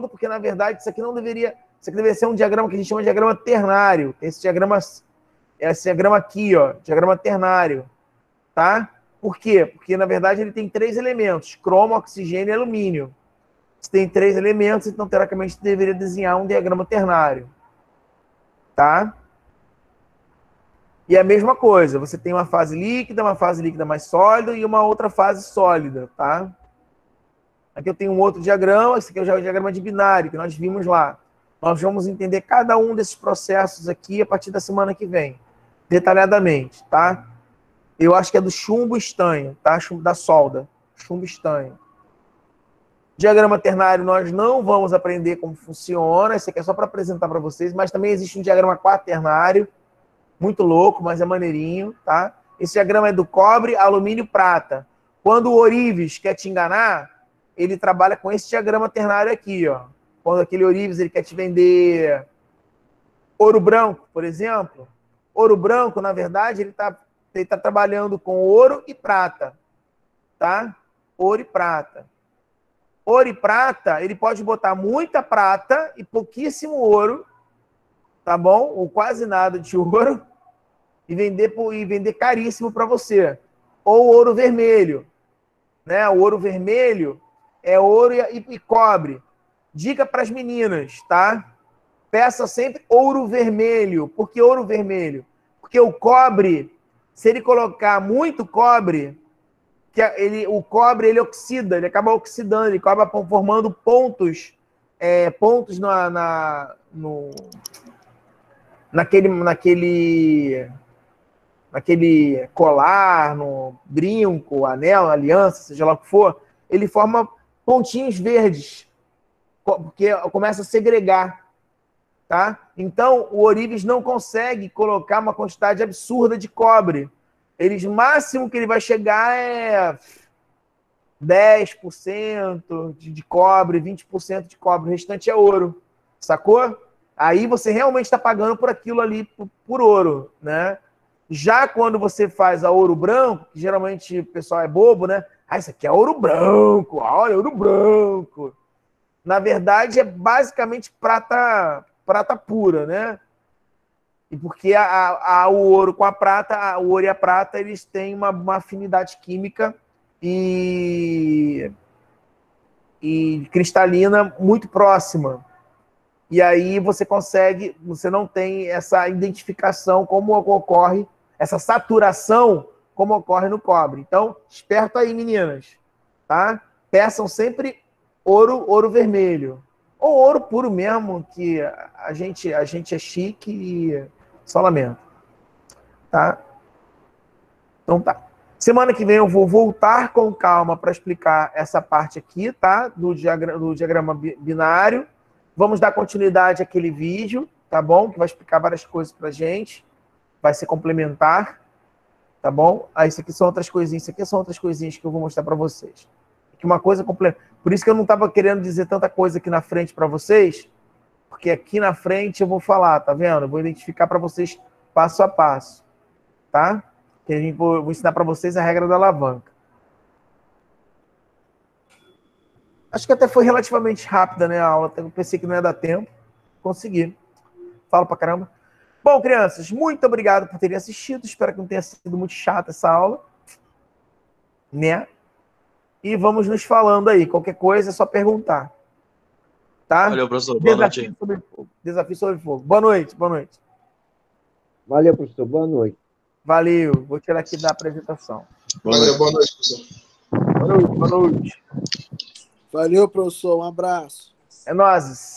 S1: porque, na verdade, isso aqui deveria ser um diagrama que a gente chama de diagrama ternário. Esse diagrama aqui, ó, diagrama ternário. Tá? Por quê? Porque, na verdade, ele tem 3 elementos, cromo, oxigênio e alumínio. Se tem 3 elementos, então, teoricamente, deveria desenhar um diagrama ternário. Tá? E a mesma coisa, você tem uma fase líquida mais sólida e uma outra fase sólida, tá? Aqui eu tenho um outro diagrama, esse aqui é o diagrama de binário, que nós vimos lá. Nós vamos entender cada um desses processos aqui a partir da semana que vem, detalhadamente, tá? Eu acho que é do chumbo estanho, tá? Chumbo da solda, chumbo estanho. Diagrama ternário nós não vamos aprender como funciona, esse aqui é só para apresentar para vocês, mas também existe um diagrama quaternário, muito louco, mas é maneirinho, tá? Esse diagrama é do cobre, alumínio, prata. Quando o Orives quer te enganar, ele trabalha com esse diagrama ternário aqui, ó. Quando aquele Orives ele quer te vender ouro branco, por exemplo, ouro branco, na verdade, ele tá trabalhando com ouro e prata, tá? Ouro e prata. Ouro e prata, ele pode botar muita prata e pouquíssimo ouro, tá bom? Ou quase nada de ouro, e vender caríssimo para você. Ou ouro vermelho, né? O ouro vermelho é ouro e cobre. Dica para as meninas, tá? Peça sempre ouro vermelho. Por que ouro vermelho? Porque o cobre, se ele colocar muito cobre, o cobre ele oxida, ele acaba oxidando, ele acaba formando pontos naquele colar, no brinco, anel, aliança, seja lá o que for, ele forma pontinhos verdes, porque começa a segregar, tá? Então, o Orives não consegue colocar uma quantidade absurda de cobre. O máximo que ele vai chegar é 10% de cobre, 20% de cobre, o restante é ouro, sacou? Aí você realmente está pagando por aquilo ali, por ouro, né? Já quando você faz a ouro branco, que geralmente o pessoal é bobo, né? Ah, isso aqui é ouro branco, olha, ouro branco. Na verdade, é basicamente prata pura, né? E porque o ouro com a prata, o ouro e a prata, eles têm uma afinidade química e cristalina muito próxima. E aí você não tem essa identificação como ocorre, essa saturação como ocorre no cobre. Então, esperto aí, meninas, tá? Peçam sempre ouro vermelho. Ou ouro puro mesmo, que a gente é chique e só lamento. Tá? Então tá. Semana que vem eu vou voltar com calma para explicar essa parte aqui, tá? Do diagrama binário. Vamos dar continuidade àquele vídeo, tá bom? Que vai explicar várias coisas pra gente. Vai ser complementar, tá bom? Aí isso aqui são outras coisinhas, que eu vou mostrar para vocês. Que uma coisa complementa. Por isso que eu não estava querendo dizer tanta coisa aqui na frente para vocês, porque aqui na frente eu vou falar, tá vendo? Eu vou identificar para vocês passo a passo, tá? Que eu vou ensinar para vocês a regra da alavanca. Acho que até foi relativamente rápida, né, a aula. Eu pensei que não ia dar tempo. Consegui. Falo pra caramba. Bom, crianças, muito obrigado por terem assistido. Espero que não tenha sido muito chata essa aula. Né? E vamos nos falando aí. Qualquer coisa é só perguntar. Tá?
S7: Valeu, professor. Boa noite.
S1: Desafio sobre fogo. Boa noite, boa noite.
S3: Valeu, professor. Boa noite.
S1: Valeu. Vou tirar aqui da apresentação.
S7: Valeu, boa noite, professor.
S1: Boa noite, boa noite.
S8: Valeu, professor. Um abraço.
S1: É nóis.